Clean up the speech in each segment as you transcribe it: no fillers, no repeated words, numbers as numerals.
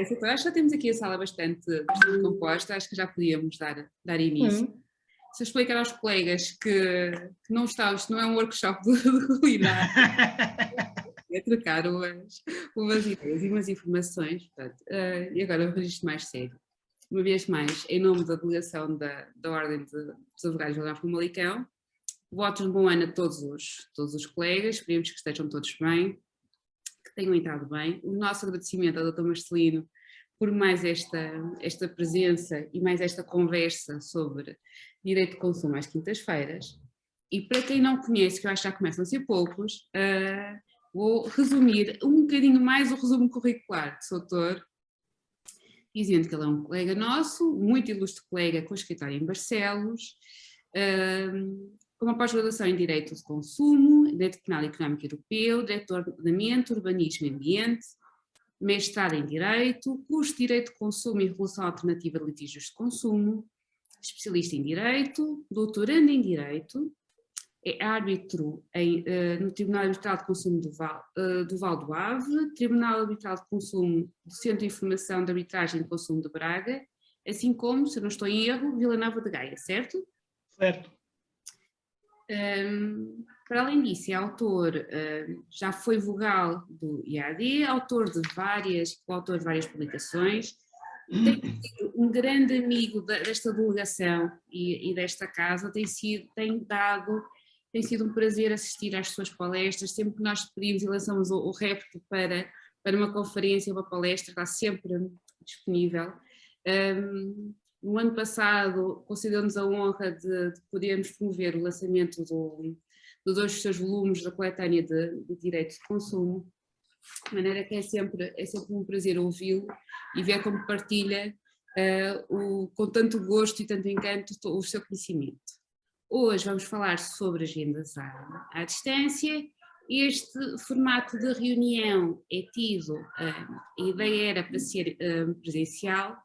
Acho que já temos aqui a sala bastante composta, acho que já podíamos dar início. Se eu explicar aos colegas que não está, isto não é um workshop de culinária, é trocar umas ideias e umas informações, portanto, e agora o registro mais sério. Uma vez mais, em nome da delegação da Ordem dos Advogados de Vila Nova de Famalicão, votos de bom ano a todos os colegas, esperemos que estejam todos bem, que tenham entrado bem. O nosso agradecimento ao Dr. Marcelino por mais esta presença e mais esta conversa sobre direito de consumo às quintas-feiras. E para quem não conhece, que eu acho que já começam a ser poucos, vou resumir um bocadinho mais o resumo curricular do Dr., dizendo que ele é um colega nosso, muito ilustre colega com escritório em Barcelos, com uma pós-graduação em Direito de Consumo, Direito Penal e Económico Europeu, Direito de Ordenamento, Urbanismo e Ambiente, mestrado em Direito, curso de Direito de Consumo e Regulação Alternativa de Litígios de Consumo, especialista em Direito, doutorando em Direito, é árbitro no Tribunal Arbitral de Consumo do Val do Ave, Tribunal Arbitral de Consumo do Centro de Informação de Arbitragem de Consumo de Braga, assim como, se eu não estou em erro, Vila Nova de Gaia, certo? Certo. Para além disso, é autor, já foi vogal do IAD, autor de várias publicações, tem sido um grande amigo desta delegação e desta casa, tem sido um prazer assistir às suas palestras, sempre que nós pedimos e lançamos o repto para uma conferência, uma palestra, está sempre disponível. No ano passado concedeu-nos a honra de podermos promover o lançamento de dois dos seus volumes da coletânea de Direito de Consumo, de maneira que é sempre um prazer ouvi-lo e ver como partilha com tanto gosto e tanto encanto o seu conhecimento. Hoje vamos falar sobre agendas à distância. Este formato de reunião é tido, a ideia era para ser presencial,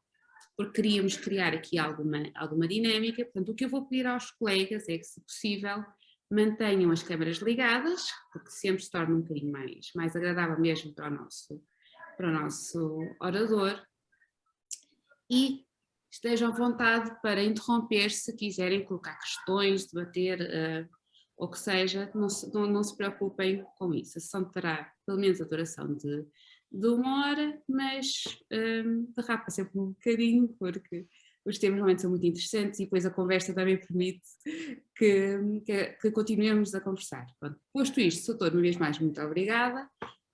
porque queríamos criar aqui alguma dinâmica. Portanto, o que eu vou pedir aos colegas é que, se possível, mantenham as câmaras ligadas, porque sempre se torna um bocadinho mais agradável mesmo para o nosso orador, e estejam à vontade para interromper se quiserem colocar questões, debater, ou que seja, não se preocupem com isso. A sessão terá pelo menos a duração de 1 hora, mas derrapa sempre um bocadinho, porque os temas realmente são muito interessantes e depois a conversa também permite que continuemos a conversar. Pronto, posto isto, doutor, uma vez mais, muito obrigada.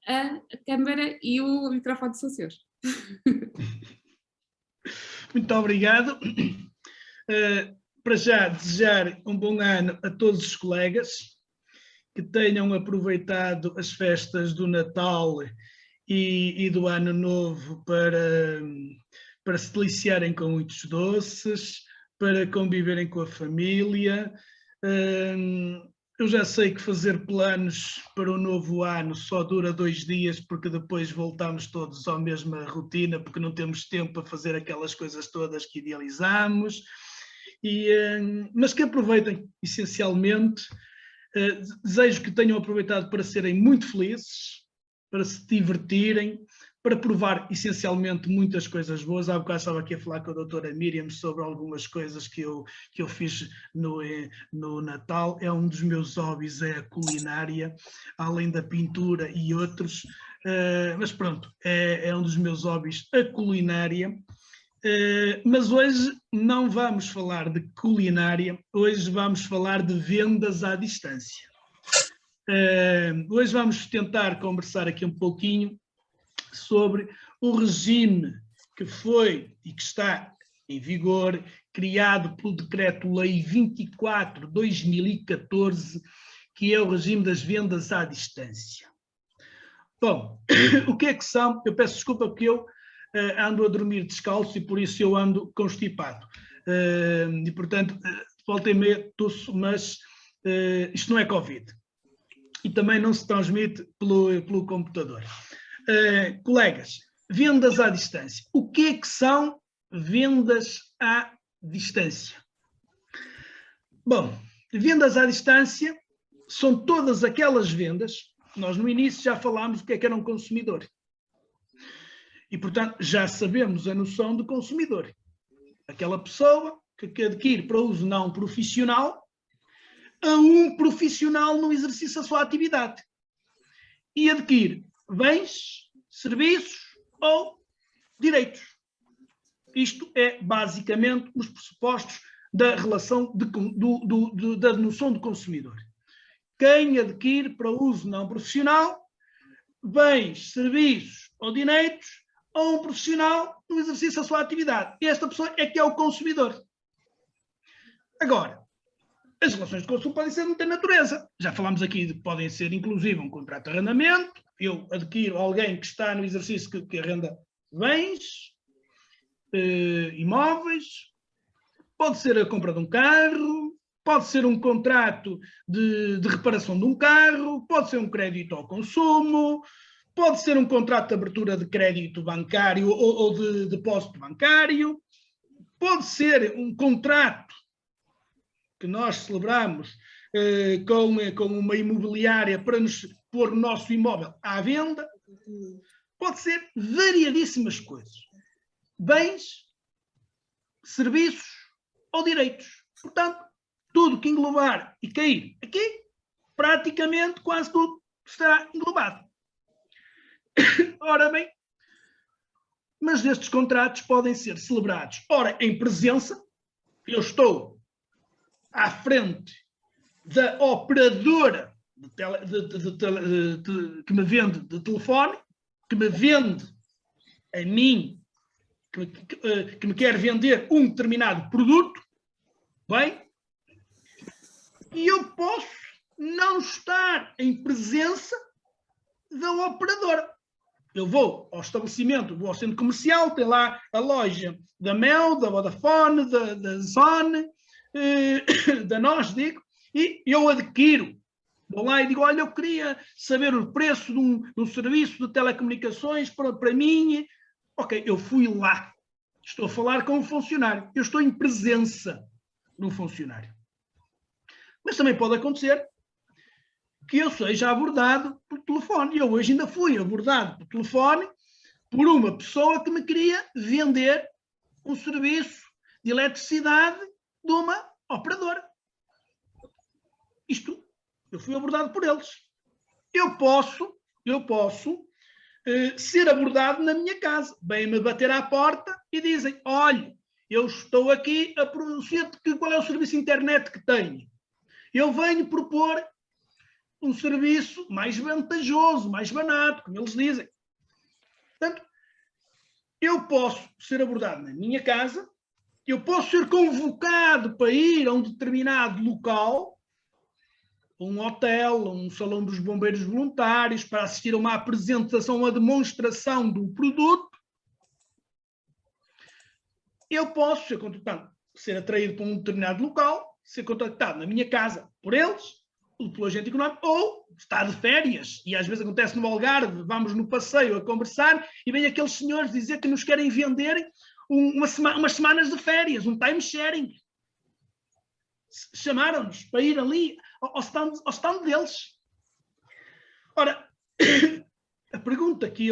A câmara e o microfone são seus. Muito obrigado. Para já, desejar um bom ano a todos os colegas, que tenham aproveitado as festas do Natal e do Ano Novo para se deliciarem com muitos doces, para conviverem com a família. Eu já sei que fazer planos para o novo ano só dura 2 dias, porque depois voltamos todos à mesma rotina, porque não temos tempo para fazer aquelas coisas todas que idealizamos. Mas que aproveitem, essencialmente. Desejo que tenham aproveitado para serem muito felizes, para se divertirem, para provar essencialmente muitas coisas boas. Há bocado estava aqui a falar com a doutora Miriam sobre algumas coisas que eu fiz no Natal. É um dos meus hobbies, é a culinária, além da pintura e outros. Mas pronto, é um dos meus hobbies, a culinária. Mas hoje não vamos falar de culinária, hoje vamos falar de vendas à distância. Hoje vamos tentar conversar aqui um pouquinho sobre o regime que foi e que está em vigor, criado pelo Decreto-Lei 24/2014, que é o regime das vendas à distância. Bom, o que é que são? Eu peço desculpa porque eu ando a dormir descalço e por isso eu ando constipado. E portanto, volta e meia tosso, mas isto não é Covid. E também não se transmite pelo computador. Colegas, vendas à distância. O que é que são vendas à distância? Bom, vendas à distância são todas aquelas vendas, nós no início já falámos do que era um consumidor. E, portanto, já sabemos a noção de consumidor. Aquela pessoa que adquire para uso não profissional a um profissional no exercício da sua atividade. E adquire bens, serviços ou direitos. Isto é basicamente os pressupostos da relação da noção de consumidor. Quem adquire para uso não profissional bens, serviços ou direitos a um profissional no exercício da sua atividade. E esta pessoa é que é o consumidor. Agora, as relações de consumo podem ser de muita natureza. Já falámos aqui de que podem ser, inclusive, um contrato de arrendamento. Eu adquiro alguém que está no exercício que arrenda bens, imóveis. Pode ser a compra de um carro, pode ser um contrato de reparação de um carro, pode ser um crédito ao consumo, pode ser um contrato de abertura de crédito bancário ou de depósito bancário, pode ser um contrato que nós celebramos com uma imobiliária para nos pôr o nosso imóvel à venda. Pode ser variadíssimas coisas. Bens, serviços ou direitos. Portanto, tudo que englobar e cair aqui, praticamente quase tudo estará englobado. Ora bem, mas estes contratos podem ser celebrados, ora, em presença. Eu estou à frente da operadora que me vende de telefone, que me vende a mim, que me quer vender um determinado produto, bem, e eu posso não estar em presença da operadora. Eu vou ao estabelecimento, vou ao centro comercial, tem lá a loja da Mel, da Vodafone, da Zone, da Nós, digo, e eu adquiro. Vou lá e digo, olha, eu queria saber o preço de um serviço de telecomunicações para mim. Ok, eu fui lá. Estou a falar com um funcionário. Eu estou em presença no funcionário. Mas também pode acontecer que eu seja abordado por telefone. Eu hoje ainda fui abordado por telefone por uma pessoa que me queria vender um serviço de eletricidade de uma operadora. Isto, eu fui abordado por eles. Eu posso ser abordado na minha casa. Vêm-me bater à porta e dizem, olha, eu estou aqui a pronunciar-te qual é o serviço de internet que tenho. Eu venho propor um serviço mais vantajoso, mais barato, como eles dizem. Portanto, eu posso ser abordado na minha casa, eu posso ser convocado para ir a um determinado local, um hotel, um salão dos bombeiros voluntários, para assistir a uma apresentação, uma demonstração do produto. Eu posso ser contactado, ser atraído para um determinado local, ser contactado na minha casa por eles, ou pelo agente económico, ou está de férias, e às vezes acontece no Algarve, vamos no passeio a conversar, e vem aqueles senhores dizer que nos querem vender umas semanas de férias, um time sharing. Chamaram-nos para ir ali ao stand deles. Ora, a pergunta que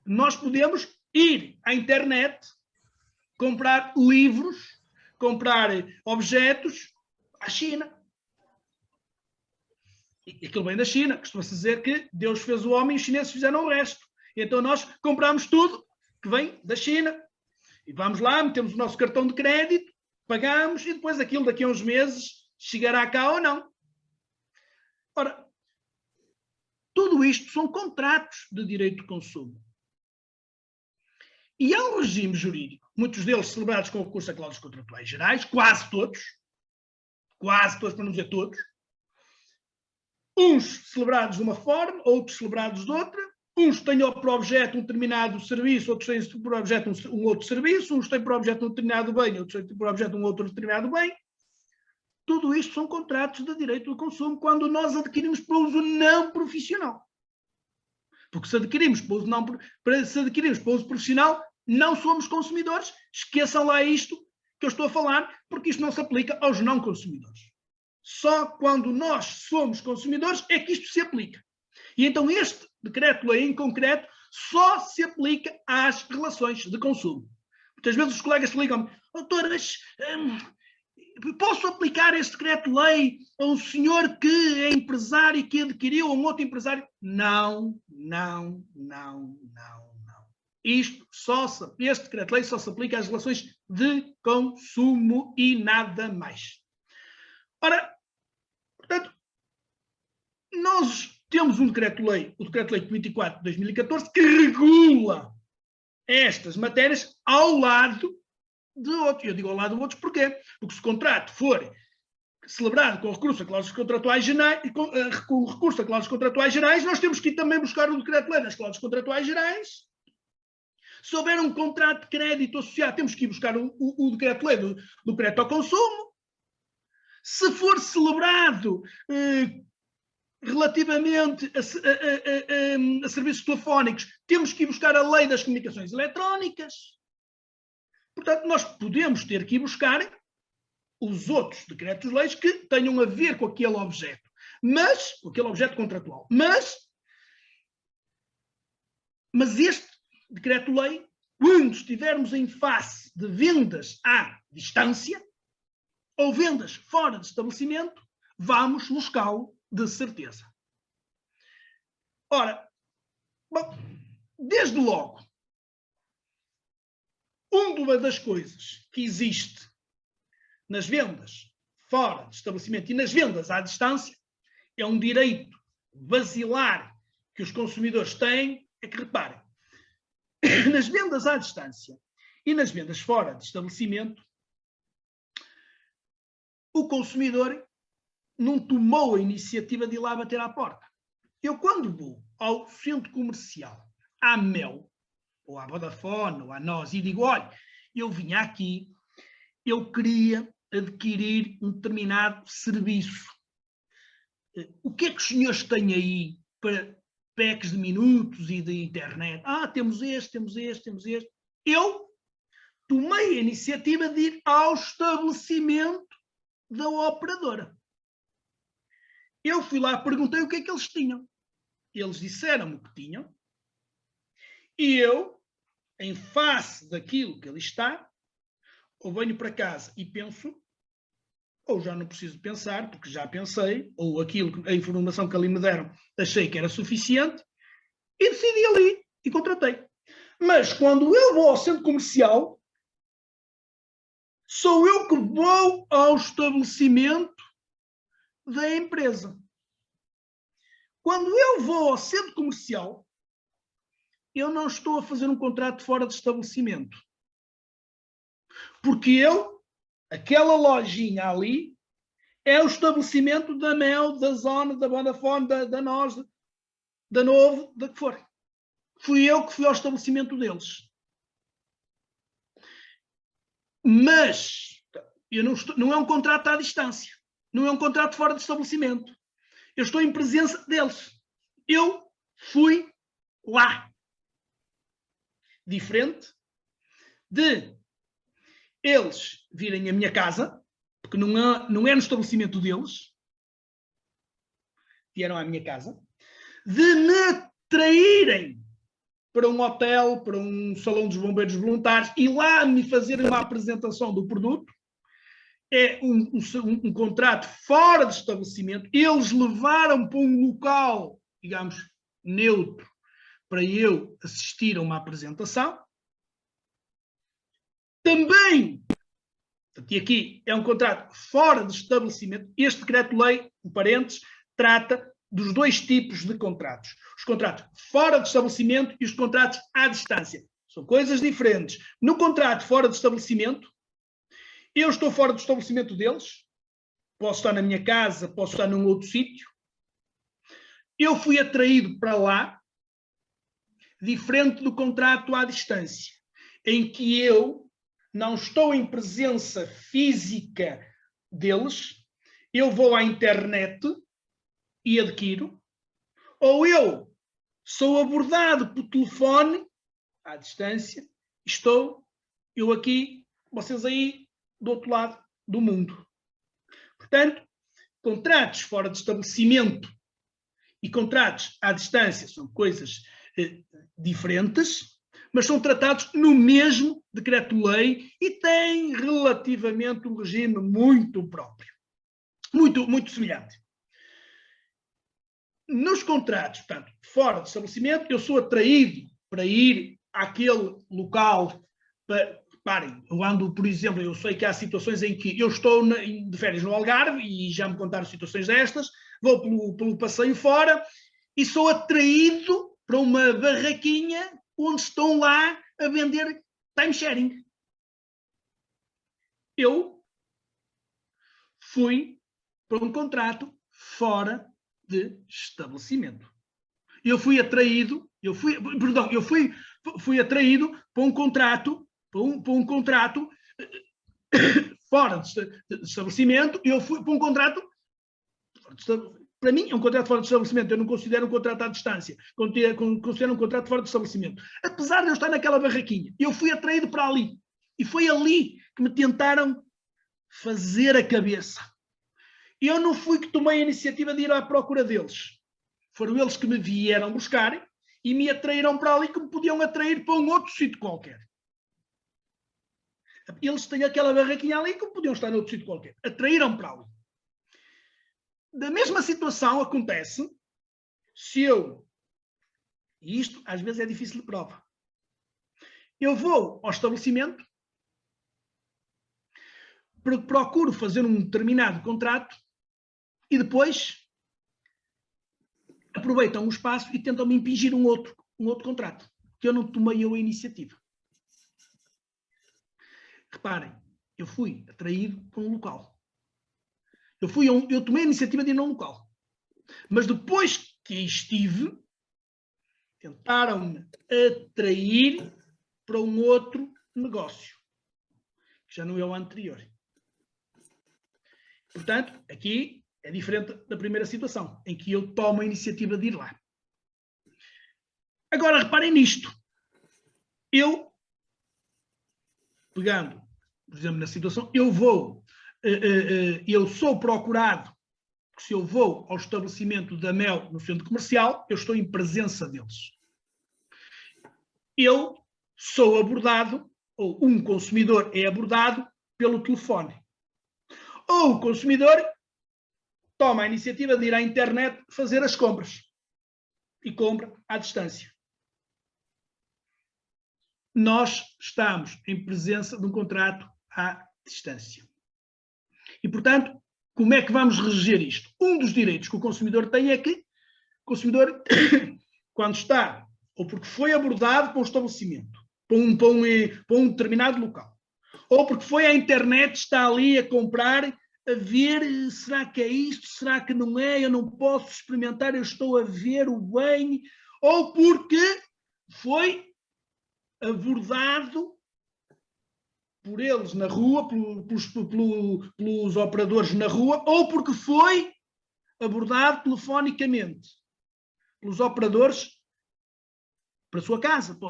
nós podemos ir à internet, comprar livros, comprar objetos à China. E aquilo vem da China, costuma-se dizer que Deus fez o homem e os chineses fizeram o resto. E então nós compramos tudo que vem da China. E vamos lá, metemos o nosso cartão de crédito, pagamos e depois aquilo daqui a uns meses chegará cá ou não. Ora, tudo isto são contratos de direito de consumo. E há um regime jurídico, muitos deles celebrados com o recurso a cláusulas contratuais gerais, quase todos, para não dizer todos, uns celebrados de uma forma, outros celebrados de outra, uns têm por objeto um determinado serviço, outros têm por objeto um outro serviço, uns têm por objeto um determinado bem, outros têm por objeto um outro determinado bem. Tudo isto são contratos de direito do consumo quando nós adquirimos para uso não profissional. Porque se adquirimos para uso profissional, não somos consumidores. Esqueçam lá isto que eu estou a falar, porque isto não se aplica aos não consumidores. Só quando nós somos consumidores é que isto se aplica. E então este decreto-lei em concreto só se aplica às relações de consumo. Muitas vezes os colegas ligam-me, doutor, mas posso aplicar este decreto-lei a um senhor que é empresário e que adquiriu a um outro empresário? Não. Este decreto-lei só se aplica às relações de consumo e nada mais. Ora, portanto, nós temos um decreto-lei, o decreto-lei 24 de 2014, que regula estas matérias ao lado de outros. Eu digo ao lado de outros porquê? Porque se o contrato for celebrado com recurso a cláusulas contratuais gerais, nós temos que ir também buscar o decreto-lei das cláusulas contratuais gerais. Se houver um contrato de crédito associado, temos que ir buscar o decreto-lei do crédito ao consumo. Se for celebrado relativamente a serviços telefónicos, temos que ir buscar a lei das comunicações eletrónicas. Portanto, nós podemos ter que ir buscar os outros decretos-leis que tenham a ver com aquele objeto, com aquele objeto contratual. Mas este decreto-lei, quando estivermos em face de vendas à distância ou vendas fora de estabelecimento, vamos buscá-lo de certeza. Ora, bom, desde logo, uma das coisas que existe nas vendas fora de estabelecimento e nas vendas à distância é um direito basilar que os consumidores têm, é que reparem, nas vendas à distância e nas vendas fora de estabelecimento, o consumidor não tomou a iniciativa de ir lá bater à porta. Eu, quando vou ao centro comercial, à Mel, ou à Vodafone, ou à NOS, e digo, olha, eu vim aqui, eu queria adquirir um determinado serviço. O que é que os senhores têm aí para packs de minutos e de internet? Temos este. Eu tomei a iniciativa de ir ao estabelecimento da operadora. Eu fui lá, perguntei o que é que eles tinham. Eles disseram-me o que tinham. E eu, em face daquilo que ali está, ou venho para casa e penso, ou já não preciso pensar, porque já pensei, ou a informação que ali me deram, achei que era suficiente, e decidi ali e contratei. Mas quando eu vou ao centro comercial, sou eu que vou ao estabelecimento da empresa. Quando eu vou ao centro comercial, eu não estou a fazer um contrato fora de estabelecimento. Porque aquela lojinha ali, é o estabelecimento da Mel, da Zona, da Vodafone, da NOS, da Novo, da que for. Fui eu que fui ao estabelecimento deles. Mas não é um contrato à distância. Não é um contrato fora de estabelecimento. Eu estou em presença deles. Eu fui lá. Diferente de eles virem à minha casa, porque não é no estabelecimento deles, vieram à minha casa, de me traírem para um hotel, para um salão dos bombeiros voluntários e lá me fazerem uma apresentação do produto. É um contrato fora de estabelecimento. Eles levaram para um local, digamos, neutro, para eu assistir a uma apresentação. Também, e aqui é um contrato fora de estabelecimento. Este decreto-lei, um parênteses, trata dos dois tipos de contratos. Os contratos fora de estabelecimento e os contratos à distância. São coisas diferentes. No contrato fora de estabelecimento, eu estou fora do estabelecimento deles, posso estar na minha casa, posso estar num outro sítio. Eu fui atraído para lá, diferente do contrato à distância, em que eu não estou em presença física deles, eu vou à internet e adquiro, ou eu sou abordado por telefone, à distância, estou eu aqui, vocês aí, do outro lado do mundo. Portanto, contratos fora de estabelecimento e contratos à distância são coisas diferentes, mas são tratados no mesmo decreto-lei e têm relativamente um regime muito próprio, muito semelhante. Nos contratos, portanto, fora do estabelecimento, eu sou atraído para ir àquele local. Reparem, eu ando, por exemplo, eu sei que há situações em que eu estou de férias no Algarve e já me contaram situações destas, vou pelo passeio fora e sou atraído para uma barraquinha onde estão lá a vender timesharing. Eu fui para um contrato fora de estabelecimento. Eu fui atraído para um contrato, fora de estabelecimento. Eu fui para um contrato, para mim, é um contrato fora de estabelecimento. Eu não considero um contrato à distância, considero um contrato fora de estabelecimento. Apesar de eu estar naquela barraquinha, eu fui atraído para ali. E foi ali que me tentaram fazer a cabeça. Eu não fui que tomei a iniciativa de ir à procura deles. Foram eles que me vieram buscar e me atraíram para ali, que me podiam atrair para um outro sítio qualquer. Eles têm aquela barraquinha ali que podiam estar noutro sítio qualquer. Atraíram para ali. Da mesma situação acontece se eu, e isto às vezes é difícil de prova, eu vou ao estabelecimento, procuro fazer um determinado contrato e depois aproveitam o espaço e tentam me impingir um outro contrato, que eu não tomei a iniciativa. Reparem, eu fui atraído para um local. Eu tomei a iniciativa de ir a um local. Mas depois que estive, tentaram-me atrair para um outro negócio, que já não é o anterior. Portanto, aqui é diferente da primeira situação, em que eu tomo a iniciativa de ir lá. Agora, reparem nisto. Eu, pegando, por exemplo, na situação, eu sou procurado, porque se eu vou ao estabelecimento da Mel no centro comercial, eu estou em presença deles. Eu sou abordado, ou um consumidor é abordado pelo telefone. Ou o consumidor toma a iniciativa de ir à internet fazer as compras e compra à distância. Nós estamos em presença de um contrato à distância. E, portanto, como é que vamos reger isto? Um dos direitos que o consumidor tem é que o consumidor, quando está, ou porque foi abordado para um estabelecimento, para um determinado local, ou porque foi à internet, está ali a comprar, a ver, será que é isto, será que não é, eu não posso experimentar, eu estou a ver o bem, ou porque foi abordado por eles na rua, pelos operadores na rua, ou porque foi abordado telefonicamente pelos operadores para a sua casa, para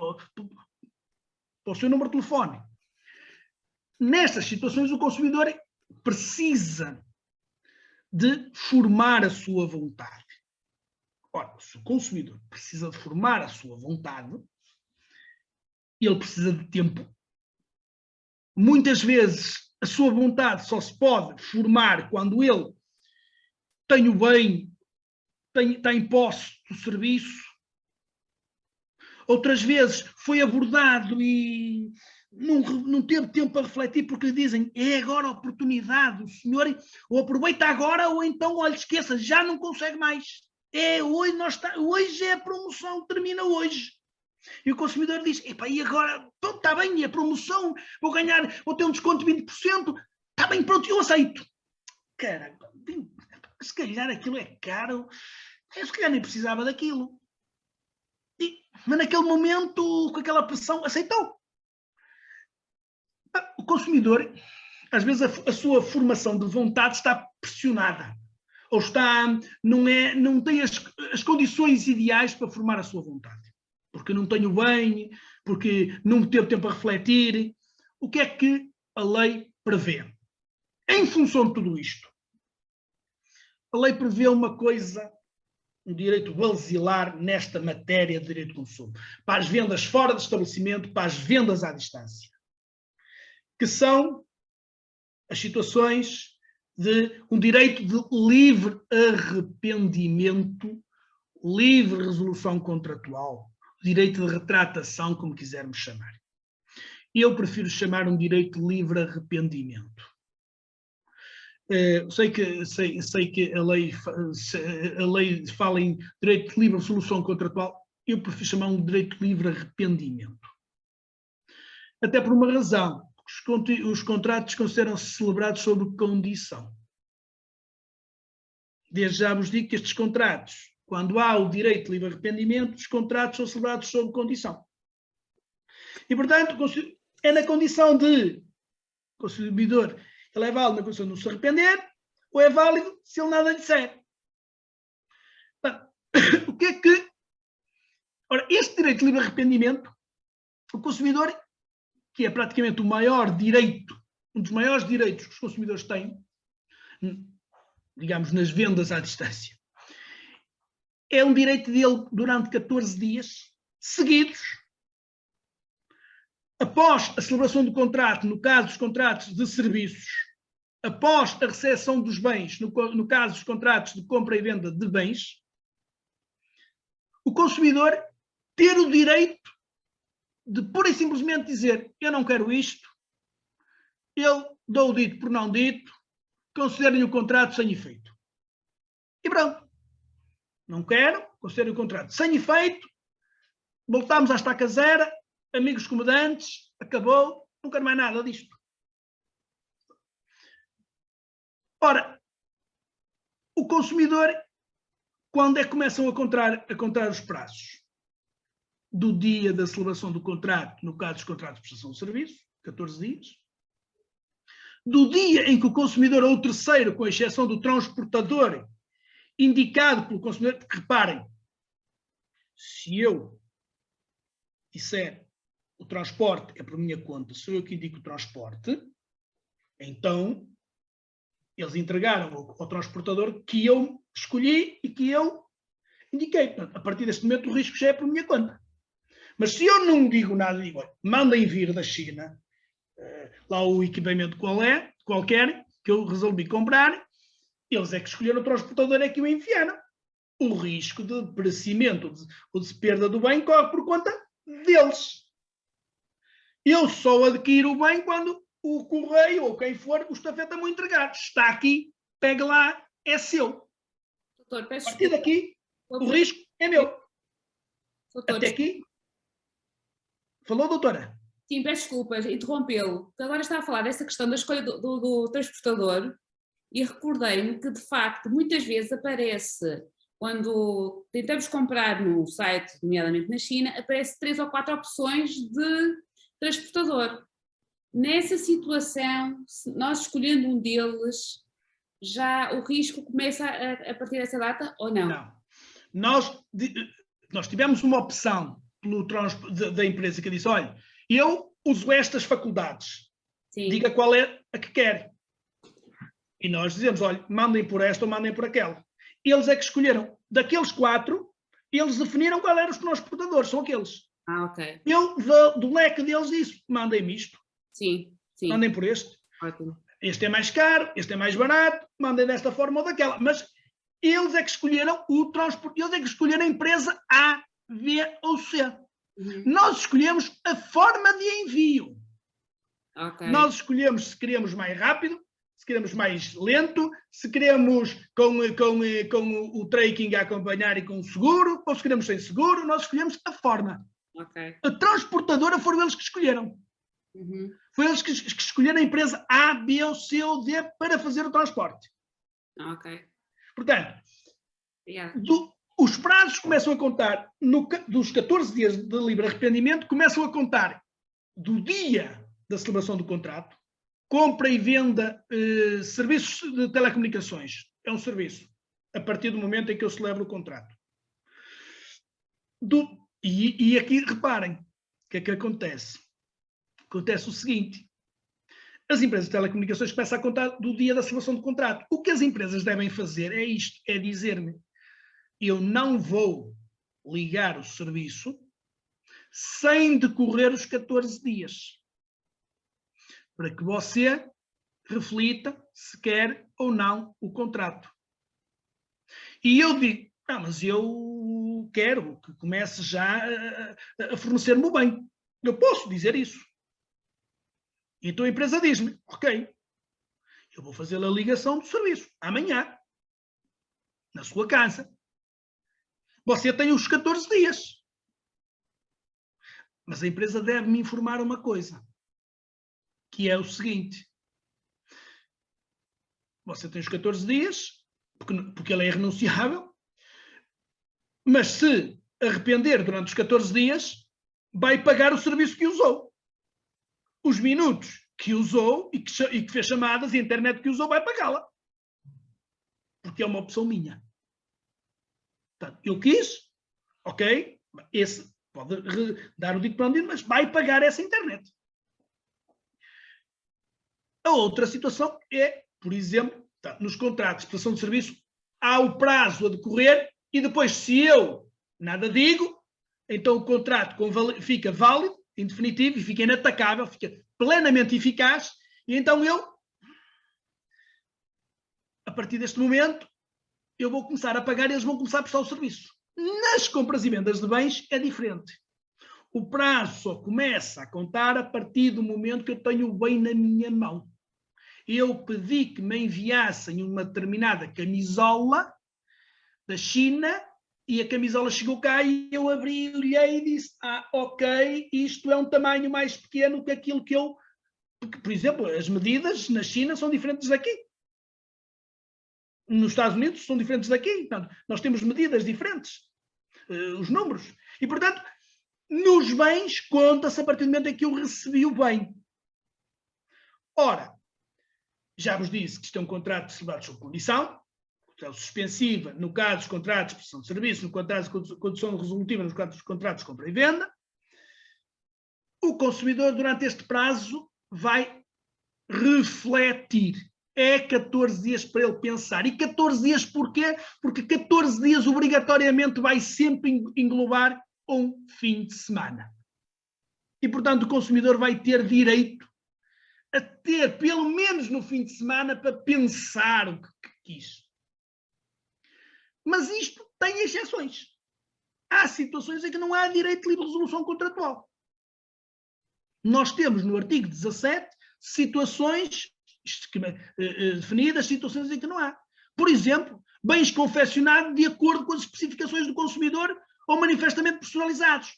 o seu número de telefone. Nestas situações, o consumidor precisa de formar a sua vontade. Ora, se o consumidor precisa de formar a sua vontade, ele precisa de tempo. Muitas vezes a sua vontade só se pode formar quando ele tem o bem, está em posse do serviço. Outras vezes foi abordado e não teve tempo para refletir, porque lhe dizem, é agora a oportunidade, o senhor ou aproveita agora ou então, olha, esqueça, já não consegue mais. Hoje é a promoção, termina hoje. E o consumidor diz, e agora, pronto, está bem, a promoção, vou ter um desconto de 20%, está bem, pronto, eu aceito. Caramba, se calhar aquilo é caro, eu se calhar nem precisava daquilo. Mas naquele momento, com aquela pressão, aceitou. O consumidor, às vezes a sua formação de vontade está pressionada. Ou não tem as condições ideais para formar a sua vontade. Porque não tem o bem, porque não teve tempo a refletir. O que é que a lei prevê? Em função de tudo isto, a lei prevê uma coisa um direito basilar nesta matéria de direito de consumo, para as vendas fora do estabelecimento, para as vendas à distância, que são as situações de um direito de livre arrependimento, livre resolução contratual, direito de retratação, como quisermos chamar. Eu prefiro chamar um direito de livre arrependimento. Sei que a lei fala em direito de livre resolução contratual, eu prefiro chamar um direito de livre arrependimento. Até por uma razão, os contratos consideram-se celebrados sob condição. Desde já vos digo que estes contratos, quando há o direito de livre arrependimento, os contratos são celebrados sob condição. E, portanto, é na condição de o consumidor, ele é válido na condição de não se arrepender, ou é válido se ele nada disser. O que é que... Ora, este direito de livre arrependimento, o consumidor, que é praticamente o maior direito, um dos maiores direitos que os consumidores têm, digamos, nas vendas à distância, é um direito dele durante 14 dias seguidos, após a celebração do contrato, no caso dos contratos de serviços, após a recepção dos bens, no caso dos contratos de compra e venda de bens, o consumidor ter o direito de pura e simplesmente dizer: eu não quero isto, eu dou o dito por não dito, considerem o contrato sem efeito. E pronto. Não quero, considerem o contrato sem efeito, voltamos à estaca zero, amigos comandantes, acabou, não quero mais nada disto. Ora, o consumidor, quando é que começam a contar os prazos? Do dia da celebração do contrato, no caso dos contratos de prestação de serviço, 14 dias. Do dia em que o consumidor ou o terceiro, com exceção do transportador, indicado pelo consumidor, porque reparem, se eu disser o transporte é por minha conta, sou eu que indico o transporte, então eles entregaram ao transportador que eu escolhi e que eu indiquei. Portanto, a partir deste momento o risco já é por minha conta. Mas se eu não digo nada, digo: olha, mandem vir da China lá o equipamento qualquer que eu resolvi comprar, eles é que escolheram o transportador, é que o enviaram. O risco de perecimento ou de perda do bem corre por conta deles. Eu só adquiro o bem quando o correio ou quem for, o estafeta me entregar. Está aqui, pega lá, é seu. Doutor, a partir daqui, o risco é meu. Doutor, até aqui. Falou, doutora? Sim, peço desculpas, interrompê-lo. Agora está a falar dessa questão da escolha do transportador e recordei-me que, de facto, muitas vezes aparece, quando tentamos comprar no site, nomeadamente na China, aparece 3 ou 4 opções de transportador. Nessa situação, nós escolhendo um deles, já o risco começa a partir dessa data ou não? Não. Nós tivemos uma opção da empresa que disse: olha, eu uso estas faculdades, sim, diga qual é a que quer. E nós dizemos: olha, mandem por esta ou mandem por aquela. Eles é que escolheram. Daqueles 4, eles definiram qual eram os transportadores, são aqueles. Ok. Eu, do leque deles, disse: mandem-me isto. Sim, sim. Mandem por este. Ótimo. Este é mais caro, este é mais barato, mandem desta forma ou daquela. Mas eles é que escolheram o transporte, eles é que escolheram a empresa A, B ou C. Uhum. Nós escolhemos a forma de envio. Okay. Nós escolhemos se queremos mais rápido, se queremos mais lento, se queremos com o tracking a acompanhar e com o seguro, ou se queremos sem seguro, nós escolhemos a forma. Okay. A transportadora foram eles que escolheram. Uhum. Foi eles que escolheram a empresa A, B, ou C ou D para fazer o transporte. Ok. Portanto, os prazos começam a contar, dos 14 dias de livre arrependimento, começam a contar do dia da celebração do contrato. Compra e venda serviços de telecomunicações. É um serviço. A partir do momento em que eu celebro o contrato. E aqui, reparem, o que é que acontece? Acontece o seguinte: as empresas de telecomunicações começam a contar do dia da celebração do contrato. O que as empresas devem fazer é isto, é dizer-me: eu não vou ligar o serviço sem decorrer os 14 dias. Para que você reflita se quer ou não o contrato. E eu digo, mas eu quero que comece já a fornecer-me o bem. Eu posso dizer isso. Então a empresa diz-me, ok, eu vou fazer a ligação do serviço amanhã, na sua casa. Você tem os 14 dias. Mas a empresa deve me informar uma coisa, que é o seguinte. Você tem os 14 dias, porque ele é irrenunciável, mas se arrepender durante os 14 dias, vai pagar o serviço que usou. Os minutos que usou e que fez chamadas e a internet que usou, vai pagá-la. Porque é uma opção minha. Portanto, eu quis, ok, esse pode dar o dito para onde, mas vai pagar essa internet. A outra situação é, por exemplo, nos contratos de prestação de serviço, há o prazo a decorrer e depois, se eu nada digo, então o contrato fica válido, em definitivo, e fica inatacável, fica plenamente eficaz, e então eu, a partir deste momento, eu vou começar a pagar e eles vão começar a prestar o serviço. Nas compras e vendas de bens é diferente. O prazo só começa a contar a partir do momento que eu tenho o bem na minha mão. Eu pedi que me enviassem uma determinada camisola da China e a camisola chegou cá e eu abri, olhei e disse, ok, isto é um tamanho mais pequeno que aquilo que eu... Porque, por exemplo, as medidas na China são diferentes daqui. Nos Estados Unidos são diferentes daqui. Portanto, nós temos medidas diferentes, os números. E, portanto, nos bens conta-se a partir do momento em que eu recebi o bem. Ora, já vos disse que isto é um contrato celebrado sob condição, suspensiva, no caso dos contratos de prestação de serviço, no caso de condição resolutiva, nos casos dos contratos de compra e venda. O consumidor, durante este prazo, vai refletir. É 14 dias para ele pensar. E 14 dias porquê? Porque 14 dias obrigatoriamente vai sempre englobar um fim de semana. E, portanto, o consumidor vai ter direito a ter, pelo menos no fim de semana, para pensar o que quis. Mas isto tem exceções. Há situações em que não há direito de livre resolução contratual. Nós temos no artigo 17 situações definidas, situações em que não há. Por exemplo, bens confeccionados de acordo com as especificações do consumidor ou manifestamente personalizados.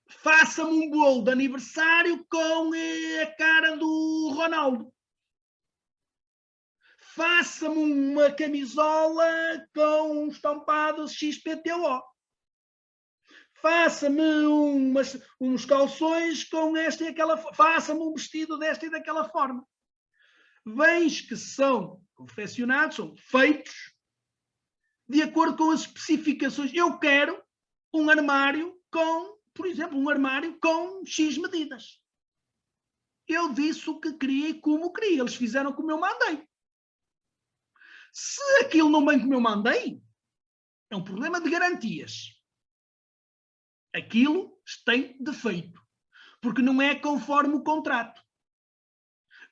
Faça-me um bolo de aniversário com a cara do Ronaldo. Faça-me uma camisola com um estampado XPTO. Faça-me uns calções com esta e aquela... Faça-me um vestido desta e daquela forma. Bens que são confeccionados, são feitos de acordo com as especificações. Eu quero um armário com, por exemplo, um armário com X medidas. Eu disse o que queria e como queria. Eles fizeram como eu mandei. Se aquilo não vem como eu mandei, é um problema de garantias. Aquilo tem defeito, porque não é conforme o contrato.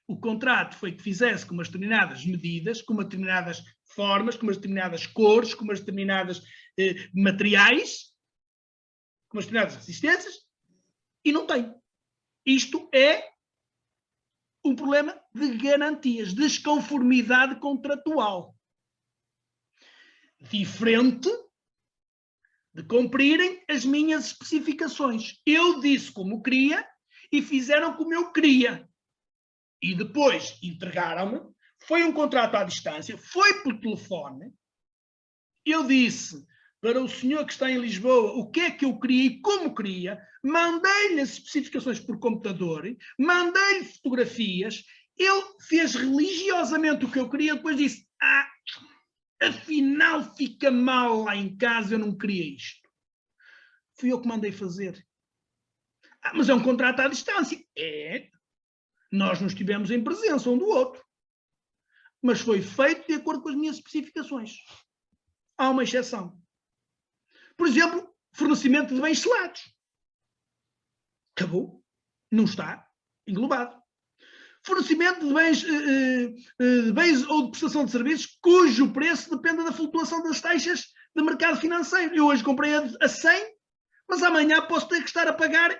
O contrato foi que fizesse com umas determinadas medidas, com umas determinadas formas, com umas determinadas cores, com umas determinadas materiais, com umas determinadas resistências, e não tem. Isto é um problema de garantias, desconformidade contratual. Diferente de cumprirem as minhas especificações. Eu disse como queria e fizeram como eu queria. E depois entregaram-me. Foi um contrato à distância, foi por telefone. Eu disse para o senhor que está em Lisboa o que é que eu queria e como queria. Mandei-lhe as especificações por computador, mandei-lhe fotografias. Ele fez religiosamente o que eu queria, depois disse, afinal fica mal lá em casa, eu não queria isto. Fui eu que mandei fazer. Mas é um contrato à distância. É. Nós não estivemos em presença um do outro. Mas foi feito de acordo com as minhas especificações. há uma exceção. Por exemplo, fornecimento de bens selados. Acabou. Não está englobado. Fornecimento de bens ou de prestação de serviços cujo preço depende da flutuação das taxas de mercado financeiro. Eu hoje comprei a 100, mas amanhã posso ter que estar a pagar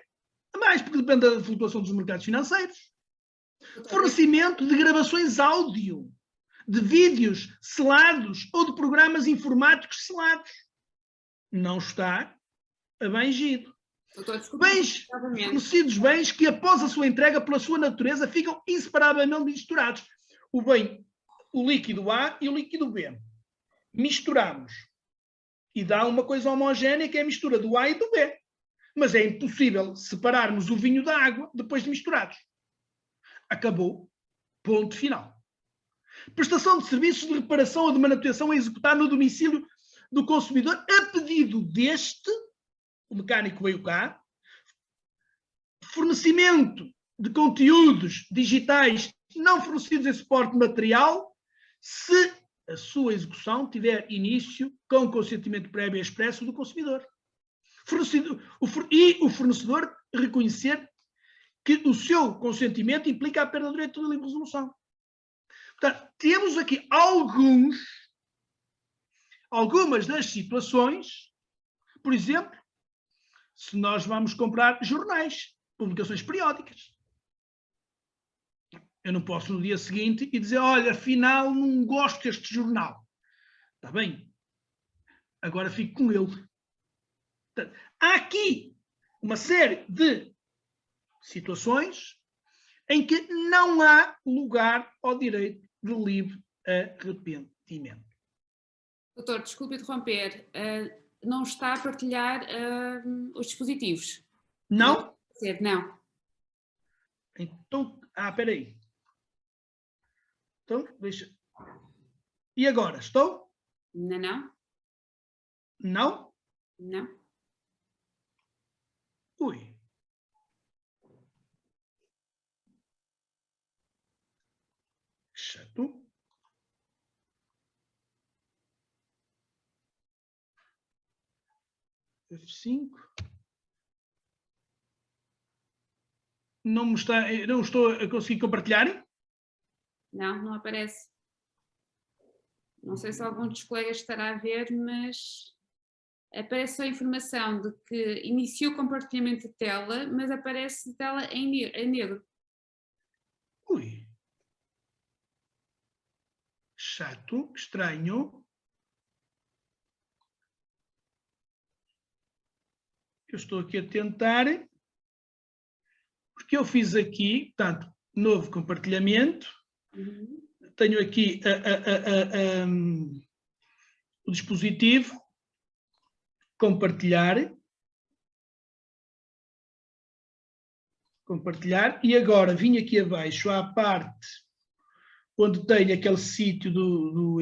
a mais, porque depende da flutuação dos mercados financeiros. Fornecimento de gravações áudio, de vídeos selados ou de programas informáticos selados. Não está abrangido. Bens, fornecidos bens que após a sua entrega, pela sua natureza, ficam inseparavelmente misturados. O bem, o líquido A e o líquido B. Misturamos. E dá uma coisa homogénea, que é a mistura do A e do B. Mas é impossível separarmos o vinho da água depois de misturados. Acabou. Ponto final. Prestação de serviços de reparação ou de manutenção a executar no domicílio do consumidor a pedido deste, o mecânico veio cá, fornecimento de conteúdos digitais não fornecidos em suporte material, se a sua execução tiver início com consentimento prévio e expresso do consumidor. E o fornecedor reconhecer que o seu consentimento implica a perda do direito de livre resolução. Portanto, temos aqui algumas das situações, por exemplo, se nós vamos comprar jornais, publicações periódicas. Eu não posso no dia seguinte e dizer, olha, afinal não gosto deste jornal. Está bem? Agora fico com ele. Portanto, há aqui uma série de situações em que não há lugar ao direito de livre arrependimento. Doutor, desculpe interromper. Não está a partilhar os dispositivos? Não? Não. Então, espera aí. Então, deixa. E agora, estou? Não. Não? Não. Ui. Chato. F5. Não estou a conseguir compartilhar? Não aparece. Não sei se algum dos colegas estará a ver, mas aparece só a informação de que iniciou o compartilhamento de tela, mas aparece tela em negro. Ui. Chato, estranho. Eu estou aqui a tentar, porque eu fiz aqui, portanto, novo compartilhamento. Uhum. Tenho aqui o dispositivo, compartilhar, e agora vim aqui abaixo à parte onde tem aquele sítio do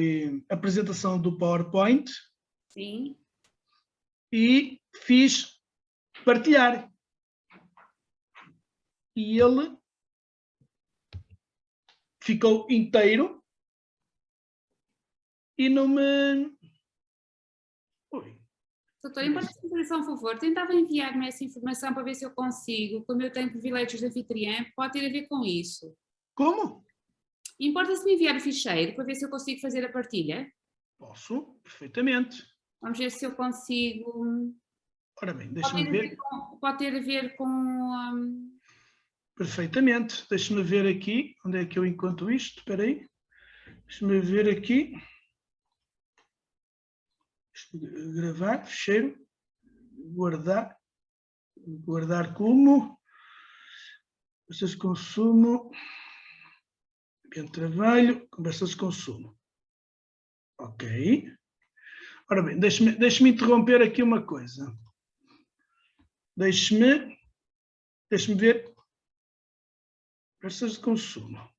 apresentação do PowerPoint. Sim. E fiz partilhar. E ele ficou inteiro e não me... Ui. Doutor, importa-se me fazer um favor, tentava enviar-me essa informação para ver se eu consigo, como eu tenho privilégios de anfitriã, pode ter a ver com isso. Como? Importa-se me enviar o ficheiro para ver se eu consigo fazer a partilha? Posso, perfeitamente. Vamos ver se eu consigo... Ora bem, deixa-me ver. Pode ter a ver com... Perfeitamente. Deixa-me ver aqui. Onde é que eu encontro isto? Espera aí. Deixa-me ver aqui. Gravar, ficheiro. Guardar. Guardar como. Conversas de consumo. Bem de trabalho. Conversas de consumo. Ok. Ora bem, deixe-me interromper aqui uma coisa. Deixe-me ver. Conversas de consumo.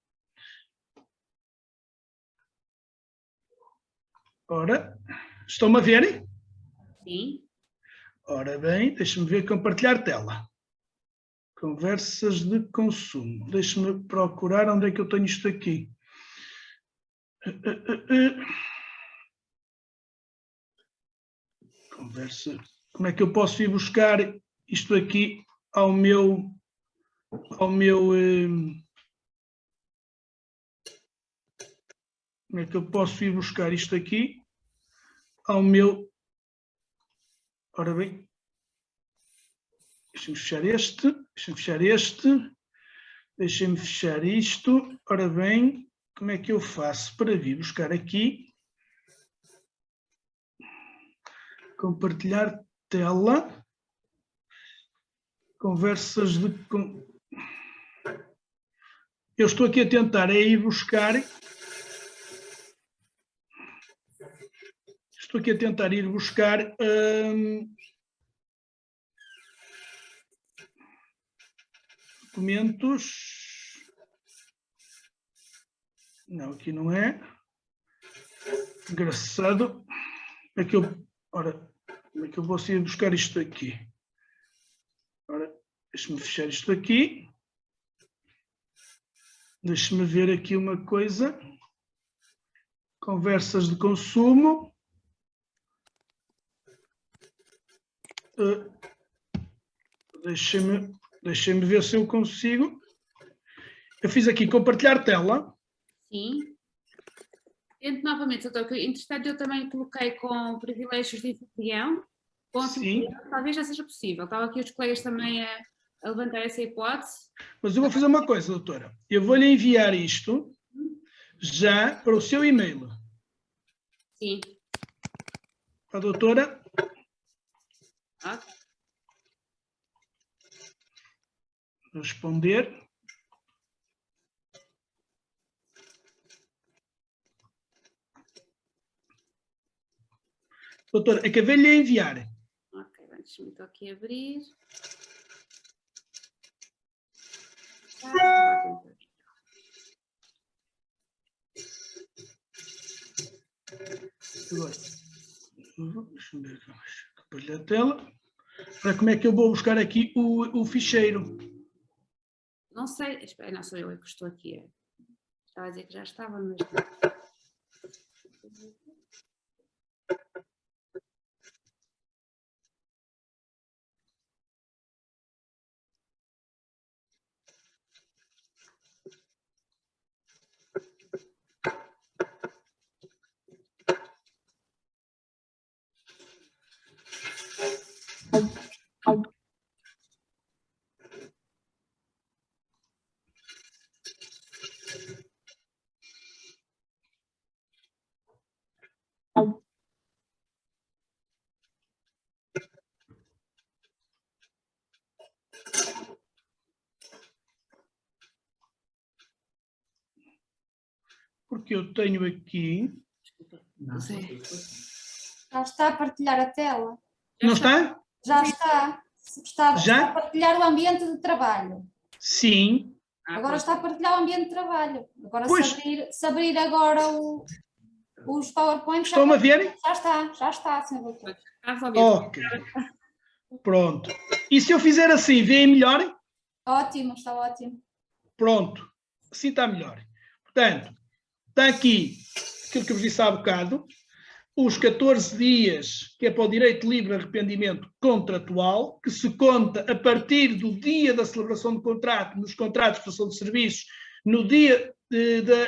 Ora, estão-me a ver? Sim. Ora bem, deixe-me ver compartilhar tela. Conversas de consumo. Deixe-me procurar onde é que eu tenho isto aqui. Conversa. Como é que eu posso ir buscar isto aqui ao meu como é que eu posso ir buscar isto aqui ao meu... Ora bem, deixem-me fechar este, deixem-me fechar isto. Ora bem, como é que eu faço para vir buscar aqui? Compartilhar tela, conversas de... Eu estou aqui a tentar ir buscar... Estou aqui a tentar ir buscar... documentos. Não, aqui não é. Engraçado. Ora, como é que eu vou ir buscar isto aqui? Ora, deixa-me fechar isto aqui. Deixa-me ver aqui uma coisa. Conversas de consumo. Deixa-me ver se eu consigo. Eu fiz aqui compartilhar tela. Sim. Tento novamente, doutor, que entretanto eu também coloquei com privilégios de anfitrião. Sim. Talvez já seja possível. Estavam aqui os colegas também a levantar essa hipótese. Mas eu vou fazer uma coisa, doutora. Eu vou-lhe enviar isto já para o seu e-mail. Sim. A doutora... Responder. Doutora, acabei-lhe de enviar. Ok, deixa-me então aqui abrir. Agora, deixa-me ver aqui. Compartilhar a tela. Para como é que eu vou buscar aqui o ficheiro? Não sei, espera, não sou eu que estou aqui. Estava a dizer que já estava, mas... Porque eu tenho aqui... Já está a partilhar a tela. Não está? Já está. Está a partilhar o ambiente de trabalho. Sim. Agora está a partilhar o ambiente de trabalho. Agora, se abrir agora os PowerPoints... Estão-me a ver? Já está, senhor doutor. Ok. Pronto. E se eu fizer assim, vê melhor? Ótimo, está ótimo. Pronto. Assim está melhor. Portanto, está aqui aquilo que eu vos disse há bocado, os 14 dias, que é para o direito livre de arrependimento contratual, que se conta a partir do dia da celebração do contrato, nos contratos de prestação de serviços, no dia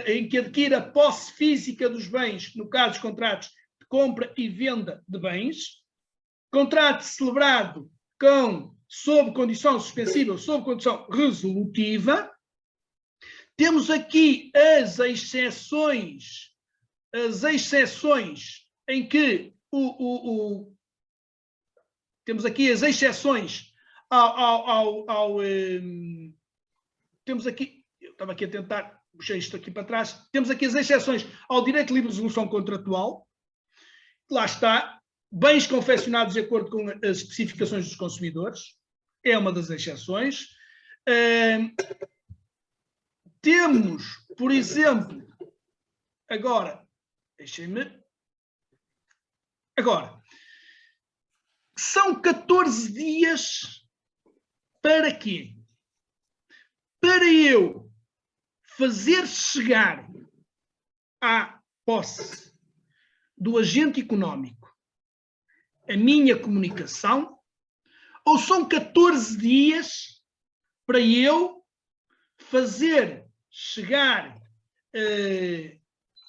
em que adquire a posse física dos bens, no caso dos contratos de compra e venda de bens, contrato celebrado sob condição suspensiva ou sob condição resolutiva. Temos aqui as exceções em que temos aqui as exceções temos aqui, eu estava aqui a tentar puxar isto aqui para trás, temos aqui as exceções ao direito livre de resolução contratual, lá está, bens confeccionados de acordo com as especificações dos consumidores, é uma das exceções. Temos, por exemplo, agora, são 14 dias para quê? Para eu fazer chegar à posse do agente económico a minha comunicação, ou são 14 dias para eu fazer chegar,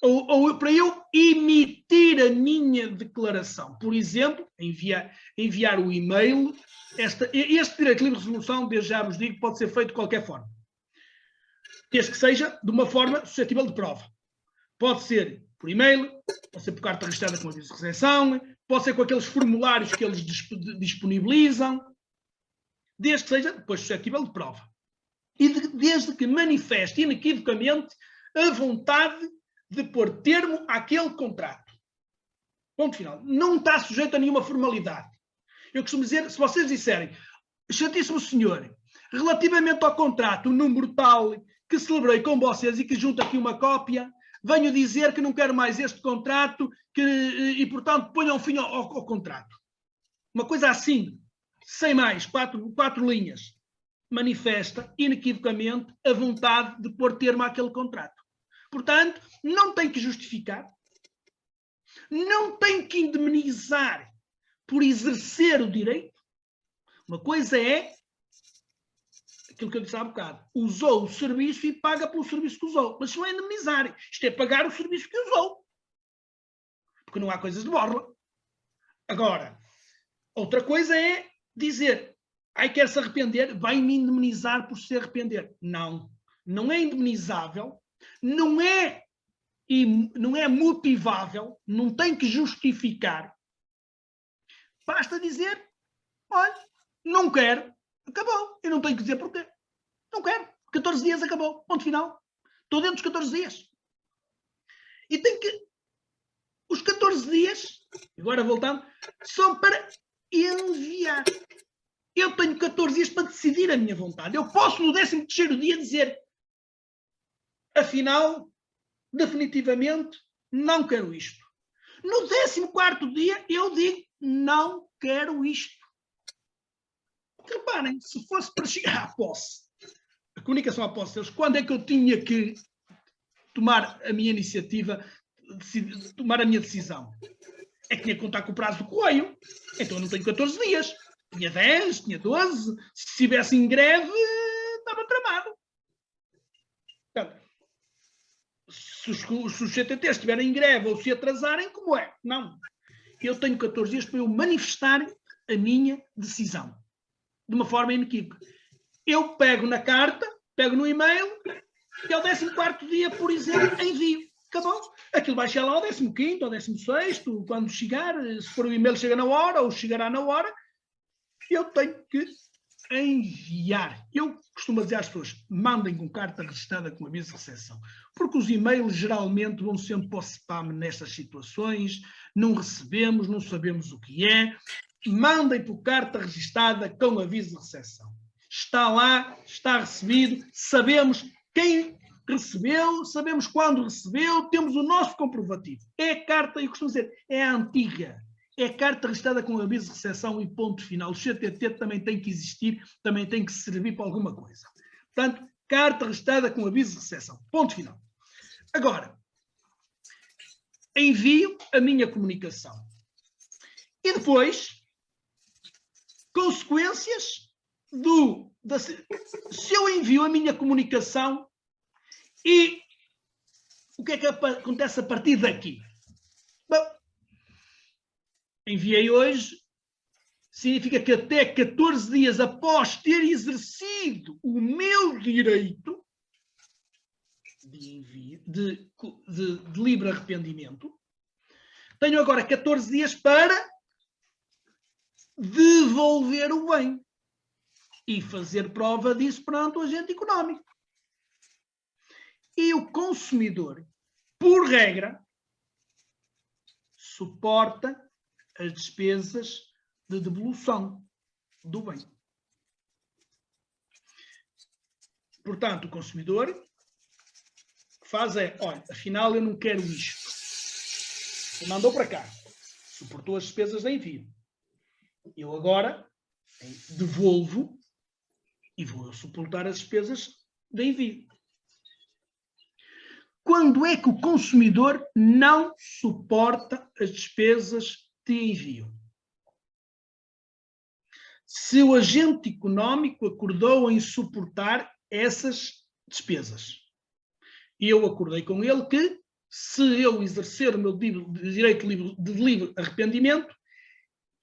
ou para eu emitir a minha declaração. Por exemplo, enviar o e-mail. Este direito de livre resolução, desde já vos digo, pode ser feito de qualquer forma. Desde que seja de uma forma suscetível de prova. Pode ser por e-mail, pode ser por carta registrada com aviso de recepção, pode ser com aqueles formulários que eles disponibilizam, desde que seja depois suscetível de prova. E desde que manifeste inequivocamente a vontade de pôr termo àquele contrato. Ponto final. Não está sujeito a nenhuma formalidade. Eu costumo dizer, se vocês disserem, excelentíssimo senhor, relativamente ao contrato, o número tal que celebrei com vocês e que junto aqui uma cópia, venho dizer que não quero mais este contrato e, portanto, ponham fim ao contrato. Uma coisa assim, sem mais, quatro linhas, manifesta inequivocamente a vontade de pôr termo àquele contrato. Portanto, não tem que justificar, não tem que indemnizar por exercer o direito. Uma coisa é aquilo que eu disse há bocado. Usou o serviço e paga pelo serviço que usou. Mas isso não é indemnizar. Isto é pagar o serviço que usou. Porque não há coisas de borla. Agora, outra coisa é dizer, quer se arrepender, vai-me indemnizar por se arrepender. Não. Não é indemnizável. Não é motivável. Não tem que justificar. Basta dizer, olha, não quero, acabou. Eu não tenho que dizer porquê. Não quero. 14 dias acabou. Ponto final. Estou dentro dos 14 dias. E tem que... Os 14 dias, agora voltando, são para enviar. Eu tenho 14 dias para decidir a minha vontade. Eu posso no 13º dia dizer, afinal, definitivamente, não quero isto. No 14º dia, eu digo, não quero isto. Reparem, se fosse para chegar à posse, a comunicação à posse deles, quando é que eu tinha que tomar a minha iniciativa, tomar a minha decisão? É que tinha que contar com o prazo do correio. Então eu não tenho 14 dias. Tinha 10, tinha 12. Se estivesse em greve, estava tramado. Portanto, se os CTTs estiverem em greve ou se atrasarem, como é? Não. Eu tenho 14 dias para eu manifestar a minha decisão. De uma forma inequívoca. Eu pego na carta, pego no e-mail, e ao 14º dia, por exemplo, envio. Acabou. Aquilo vai chegar lá ao 15º, ao 16º, quando chegar, se for o e-mail chega na hora, ou chegará na hora, eu tenho que enviar. Eu costumo dizer às pessoas, mandem com carta registrada com aviso de recepção, porque os e-mails geralmente vão sempre para o spam nestas situações, não recebemos, não sabemos o que é. Mandem por carta registada com aviso de recepção. Está lá, está recebido, sabemos quem recebeu, sabemos quando recebeu, temos o nosso comprovativo. É a carta, eu costumo dizer, é a antiga. É a carta registrada com aviso de recepção e ponto final. O CTT também tem que existir, também tem que servir para alguma coisa. Portanto, carta registrada com aviso de recepção. Ponto final. Agora, envio a minha comunicação. E depois, consequências se eu envio a minha comunicação e o que é que acontece a partir daqui? Bom, enviei hoje, significa que até 14 dias após ter exercido o meu direito de envio, de livre arrependimento, tenho agora 14 dias para devolver o bem e fazer prova disso perante o agente económico. E o consumidor, por regra, suporta as despesas de devolução do bem. Portanto, o consumidor o que faz é, olha, afinal eu não quero isto. Ele mandou para cá, suportou as despesas de envio. Eu agora devolvo e vou suportar as despesas de envio. Quando é que o consumidor não suporta as despesas de envio? se o agente económico acordou em suportar essas despesas. E eu acordei com ele que, se eu exercer o meu direito de livre arrependimento,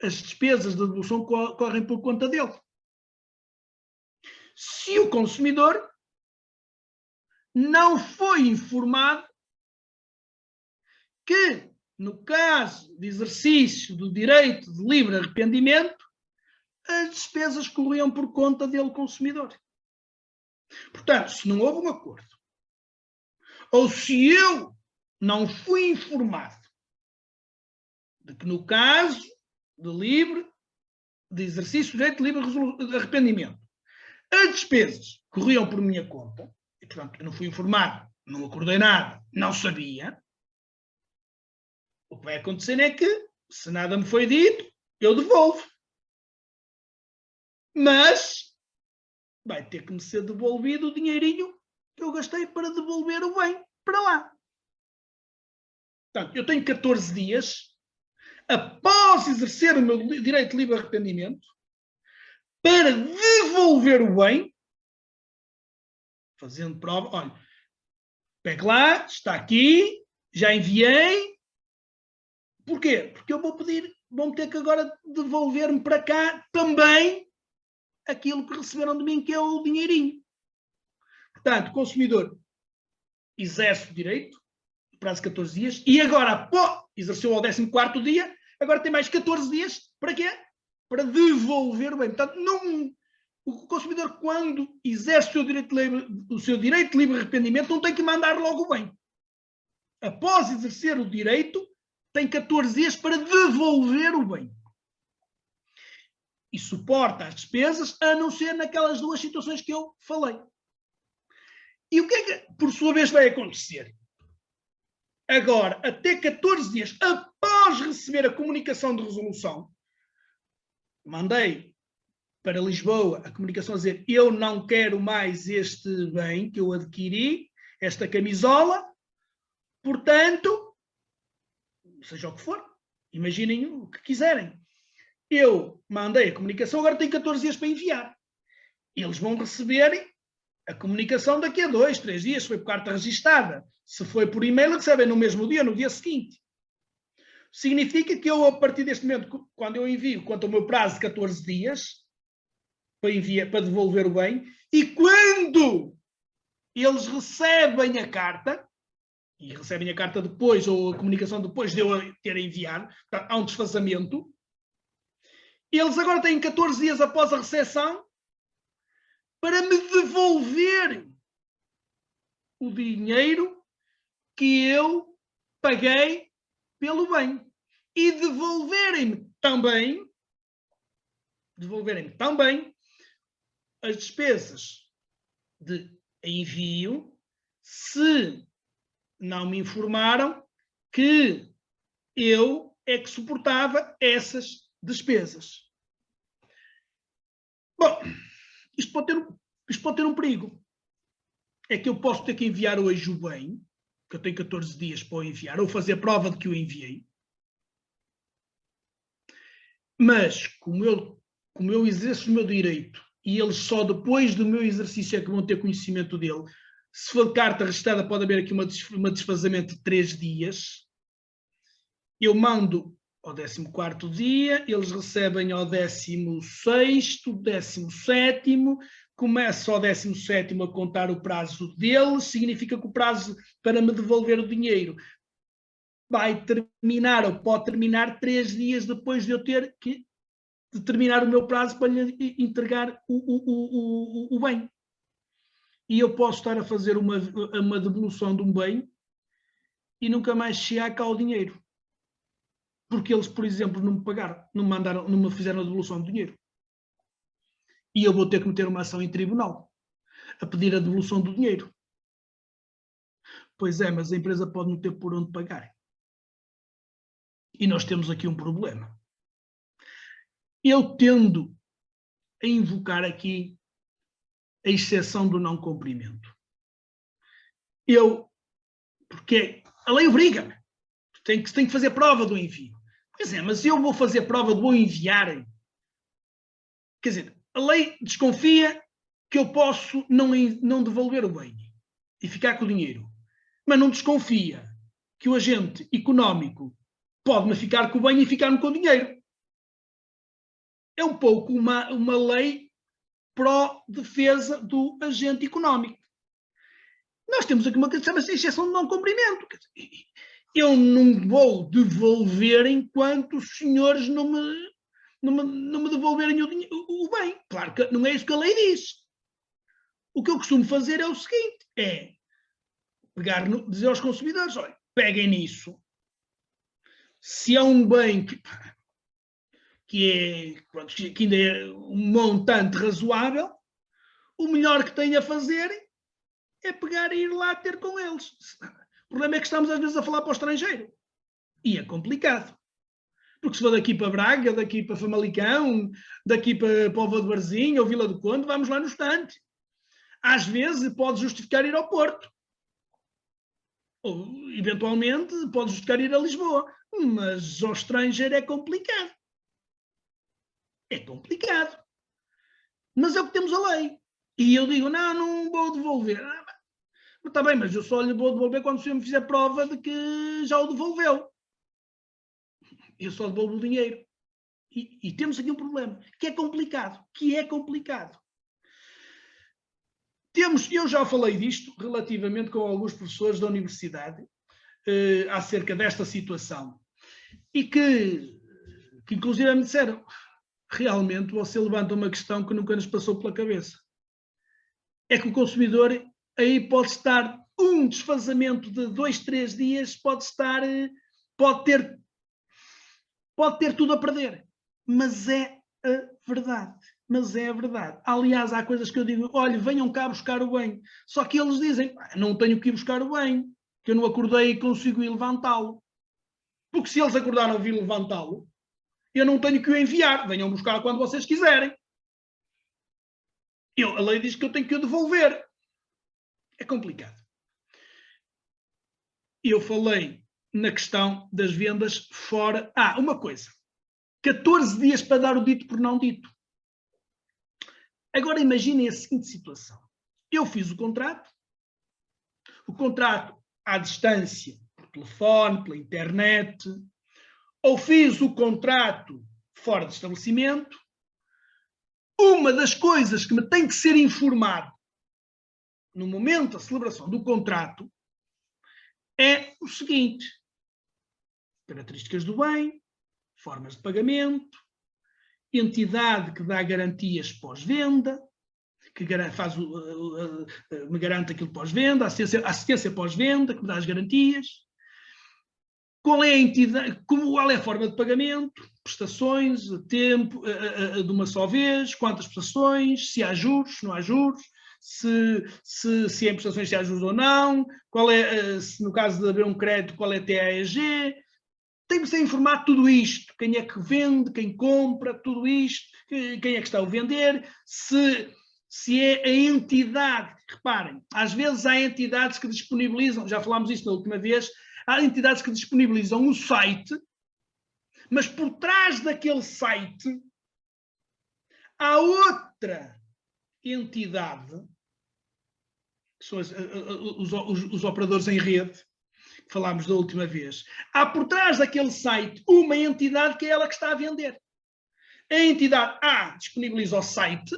as despesas de devolução correm por conta dele. Se o consumidor não foi informado que, no caso de exercício do direito de livre arrependimento, as despesas corriam por conta dele, consumidor. Portanto, se não houve um acordo, ou se eu não fui informado de que, no caso de exercício do direito de livre arrependimento, as despesas corriam por minha conta, e, portanto, eu não fui informado, não acordei nada, não sabia, o que vai acontecer é que, se nada me foi dito, eu devolvo. Mas vai ter que me ser devolvido o dinheirinho que eu gastei para devolver o bem para lá. Portanto, eu tenho 14 dias, após exercer o meu direito de livre arrependimento, para devolver o bem, fazendo prova. Olha, pegue lá, está aqui, já enviei. Porquê? Porque eu vão ter que agora devolver-me para cá também aquilo que receberam de mim, que é o dinheirinho. Portanto, o consumidor exerce o direito, prazo de 14 dias, e agora, exerceu ao 14º dia, agora tem mais 14 dias, para quê? Para devolver o bem. Portanto, o consumidor, quando exerce o seu direito de livre arrependimento, não tem que mandar logo o bem. Após exercer o direito, tem 14 dias para devolver o bem. E suporta as despesas, a não ser naquelas duas situações que eu falei. E o que é que, por sua vez, vai acontecer? Agora, até 14 dias após receber a comunicação de resolução, mandei para Lisboa a comunicação a dizer: eu não quero mais este bem que eu adquiri, esta camisola, portanto, seja o que for, imaginem o que quiserem. Eu mandei a comunicação, agora tenho 14 dias para enviar. Eles vão receber a comunicação daqui a 2, 3 dias, se foi por carta registada. Se foi por e-mail, recebem no mesmo dia, no dia seguinte. Significa que eu, a partir deste momento, quando eu envio, quanto ao meu prazo de 14 dias, para devolver o bem, e quando eles recebem a carta, e recebem a carta depois, ou a comunicação depois de eu ter enviado, portanto, há um desfazamento, eles agora têm 14 dias após a recepção para me devolver o dinheiro que eu paguei pelo bem. E devolverem-me também as despesas de envio, se não me informaram que eu é que suportava essas despesas. Bom, isto pode ter um perigo. É que eu posso ter que enviar hoje o bem, que eu tenho 14 dias para o enviar, ou fazer prova de que o enviei. Mas, como eu exerço o meu direito, e eles só depois do meu exercício é que vão ter conhecimento dele, se for de carta registada pode haver aqui um desfazamento de 3 dias, eu mando ao 14º dia, eles recebem ao 16º, 17º, começa ao 17º a contar o prazo deles, significa que o prazo para me devolver o dinheiro vai terminar, ou pode terminar 3 dias depois de eu ter que determinar o meu prazo para lhe entregar o bem. E eu posso estar a fazer uma devolução de um bem e nunca mais chegar cá o dinheiro. Porque eles, por exemplo, não me pagaram, não me fizeram a devolução do dinheiro. E eu vou ter que meter uma ação em tribunal a pedir a devolução do dinheiro. Pois é, mas a empresa pode não ter por onde pagar. E nós temos aqui um problema. Eu tendo a invocar aqui a exceção do não cumprimento. Porque a lei obriga-me. Tem que fazer prova do envio. Pois é, mas eu vou fazer prova de vou enviar Quer dizer, a lei desconfia que eu posso não devolver o bem e ficar com o dinheiro, mas não desconfia que o agente económico pode-me ficar com o bem e ficar-me com o dinheiro. É um pouco uma lei pró-defesa do agente económico. Nós temos aqui uma coisa que chama-se exceção de não cumprimento. Eu não vou devolver enquanto os senhores não me devolverem o bem. Claro que não é isso que a lei diz. O que eu costumo fazer é o seguinte, é dizer aos consumidores, olha, peguem nisso. Se é um bem que ainda é um montante razoável, o melhor que tem a fazer é pegar e ir lá ter com eles. O problema é que estamos às vezes a falar para o estrangeiro. E é complicado. Porque se for daqui para Braga, daqui para Famalicão, daqui para Póvoa de Varzim ou Vila do Conde, vamos lá no estante. Às vezes pode justificar ir ao Porto. Ou, eventualmente, pode justificar ir a Lisboa. Mas ao estrangeiro é complicado. É complicado. Mas é o que temos a lei. E eu digo, não vou devolver. Está bem, mas eu só lhe vou devolver quando o senhor me fizer prova de que já o devolveu. Eu só devolvo o dinheiro. E temos aqui um problema, que é complicado. Eu já falei disto relativamente com alguns professores da universidade acerca desta situação. E que inclusive me disseram, realmente você levanta uma questão que nunca nos passou pela cabeça. É que o consumidor aí pode estar um desfazamento de 2, 3 dias, pode ter tudo a perder. Mas é a verdade. Aliás, há coisas que eu digo, olha, venham cá buscar o bem. Só que eles dizem, não tenho que ir buscar o bem, que eu não acordei e consigo ir levantá-lo. Porque se eles acordaram a vir levantá-lo, eu não tenho que o enviar. Venham buscar quando vocês quiserem. A lei diz que eu tenho que o devolver. É complicado. Eu falei na questão das vendas fora. Uma coisa. 14 dias para dar o dito por não dito. Agora imaginem a seguinte situação. Eu fiz o contrato à distância, por telefone, pela internet, ou fiz o contrato fora de estabelecimento. Uma das coisas que me tem que ser informado no momento da celebração do contrato é o seguinte: características do bem, formas de pagamento, entidade que dá garantias pós-venda, que me garante aquilo pós-venda, assistência pós-venda, que me dá as garantias, qual é a entidade, qual é a forma de pagamento, prestações, tempo, de uma só vez, quantas prestações, se há juros, se não há juros, se é prestações, se há juros ou não, qual é, se no caso de haver um crédito, qual é a TAEG. Tem que ser informado tudo isto, quem é que vende, quem compra, tudo isto, quem é que está a vender, se é a entidade. Reparem, às vezes há entidades que disponibilizam, já falámos isto na última vez, há entidades que disponibilizam um site, mas por trás daquele site há outra entidade, que são os operadores em rede, que falámos da última vez. Há por trás daquele site uma entidade que é ela que está a vender. A entidade A disponibiliza o site,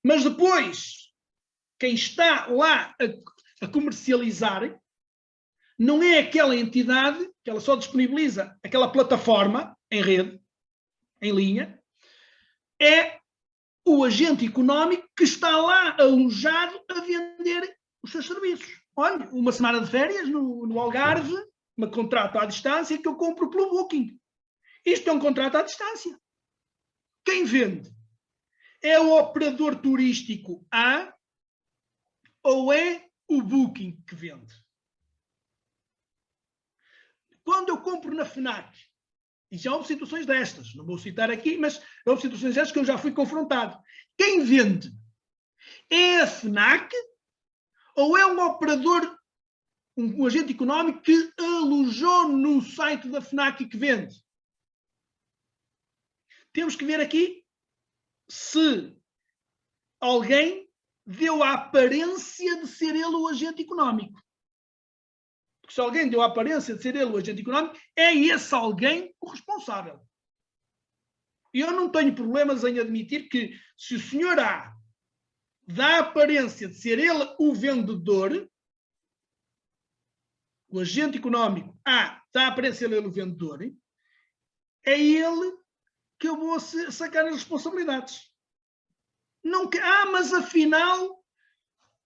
mas depois quem está lá a comercializar não é aquela entidade que ela só disponibiliza aquela plataforma em rede, em linha, é o agente económico que está lá alojado a vender os seus serviços. Olha, uma semana de férias no Algarve, um contrato à distância que eu compro pelo Booking. Isto é um contrato à distância. Quem vende? É o operador turístico A ou é o Booking que vende? Quando eu compro na FNAC, e já houve situações destas, não vou citar aqui, mas houve situações destas que eu já fui confrontado. Quem vende? É a FNAC ou é um operador, um agente económico que alojou no site da FNAC e que vende? Temos que ver aqui se alguém deu a aparência de ser ele o agente económico. Porque se alguém deu a aparência de ser ele o agente económico, é esse alguém o responsável. E eu não tenho problemas em admitir que, se o senhor A dá a aparência de ser ele o vendedor, o agente económico A dá a aparência de ser ele o vendedor, é ele que eu vou sacar as responsabilidades. Não que, mas afinal,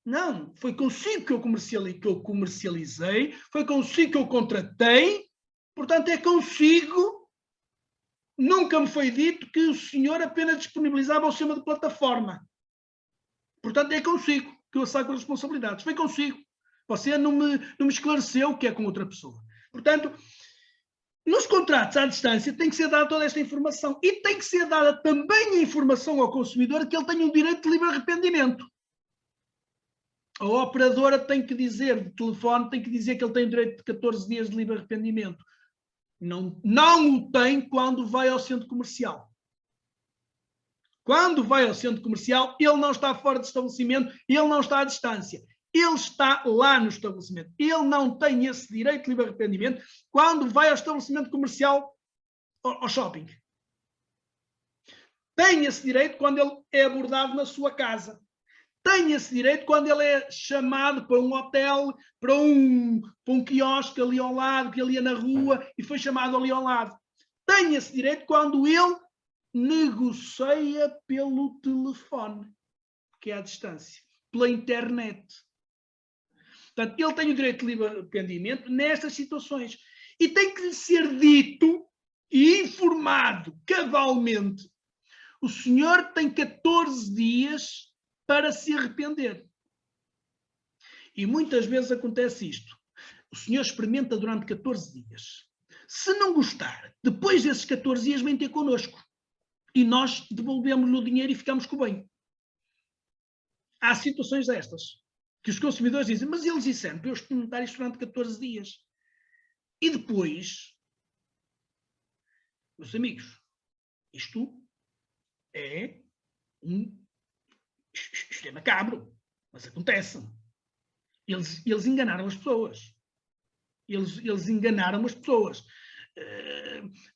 não, foi consigo que eu comercializei, foi consigo que eu contratei, portanto é consigo. Nunca me foi dito que o senhor apenas disponibilizava o sistema de plataforma. Portanto, é consigo que eu saco as responsabilidades. Foi consigo. Você não me esclareceu que é com outra pessoa. Portanto, nos contratos à distância tem que ser dada toda esta informação. E tem que ser dada também a informação ao consumidor que ele tem um direito de livre arrependimento. A operadora tem que dizer, de telefone, tem que dizer que ele tem o direito de 14 dias de livre arrependimento. Não o tem quando vai ao centro comercial. Quando vai ao centro comercial, ele não está fora do estabelecimento, ele não está à distância. Ele está lá no estabelecimento. Ele não tem esse direito de livre arrependimento quando vai ao estabelecimento comercial, ao shopping. Tem esse direito quando ele é abordado na sua casa. Tem esse direito quando ele é chamado para um hotel, para um quiosque ali ao lado, que ele ia na rua e foi chamado ali ao lado. Tem esse direito quando ele negocia pelo telefone, que é à distância, pela internet. Portanto, ele tem o direito de livre arrependimento nestas situações. E tem que lhe ser dito e informado cabalmente. O senhor tem 14 dias para se arrepender. E muitas vezes acontece isto. O senhor experimenta durante 14 dias. Se não gostar, depois desses 14 dias vem ter connosco. E nós devolvemos-lhe o dinheiro e ficamos com o bem. Há situações destas, que os consumidores dizem, mas eles disseram para eu experimentar isto durante 14 dias. E depois, meus amigos, isto é isto é macabro, mas acontece. Eles enganaram as pessoas. Eles enganaram as pessoas.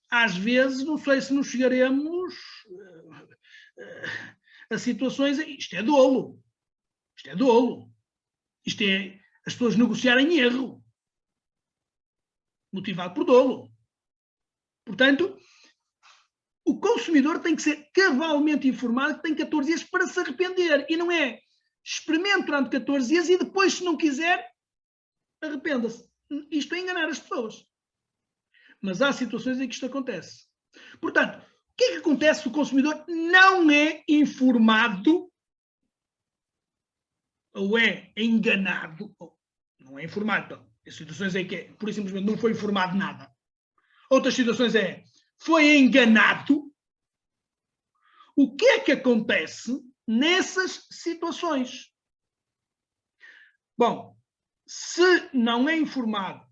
Às vezes, não sei se nos chegaremos a situações... Isto é dolo. Isto é dolo. Isto é as pessoas negociarem erro. Motivado por dolo. Portanto, o consumidor tem que ser cabalmente informado que tem 14 dias para se arrepender. E não é experimente durante 14 dias e depois, se não quiser, arrependa-se. Isto é enganar as pessoas. Mas há situações em que isto acontece. Portanto, o que é que acontece se o consumidor não é informado ou é enganado? Ou não é informado. Então, as situações em que é, por simplesmente não foi informado nada. Outras situações é foi enganado. O que é que acontece nessas situações? Bom, se não é informado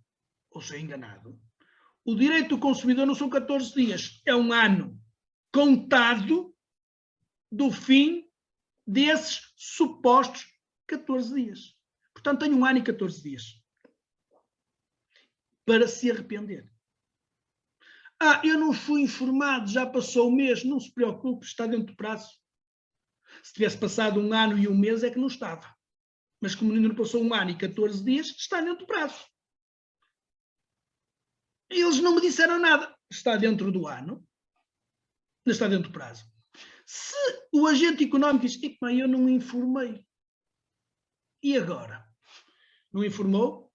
ou se é enganado, o direito do consumidor não são 14 dias, é um ano contado do fim desses supostos 14 dias. Portanto, tem um ano e 14 dias para se arrepender. Eu não fui informado, já passou o mês, não se preocupe, está dentro do prazo. Se tivesse passado um ano e um mês é que não estava. Mas como ainda não passou um ano e 14 dias, está dentro do prazo. Eles não me disseram nada. Está dentro do ano, está dentro do prazo. Se o agente económico diz, eu não me informei. E agora? Não informou?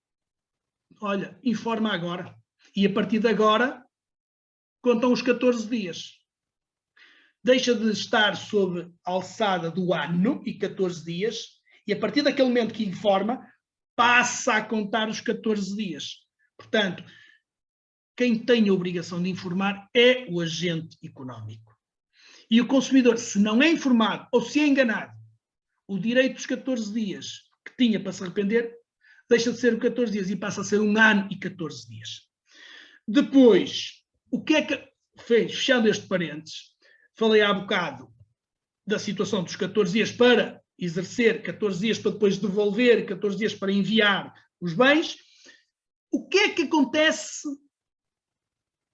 Olha, informa agora. E a partir de agora, contam os 14 dias. Deixa de estar sob a alçada do ano e 14 dias, e a partir daquele momento que informa, passa a contar os 14 dias. Portanto, quem tem a obrigação de informar é o agente económico. E o consumidor, se não é informado ou se é enganado, o direito dos 14 dias que tinha para se arrepender, deixa de ser 14 dias e passa a ser um ano e 14 dias. Depois, o que é que fez? Fechando este parênteses, falei há bocado da situação dos 14 dias para exercer, 14 dias para depois devolver, 14 dias para enviar os bens. O que é que acontece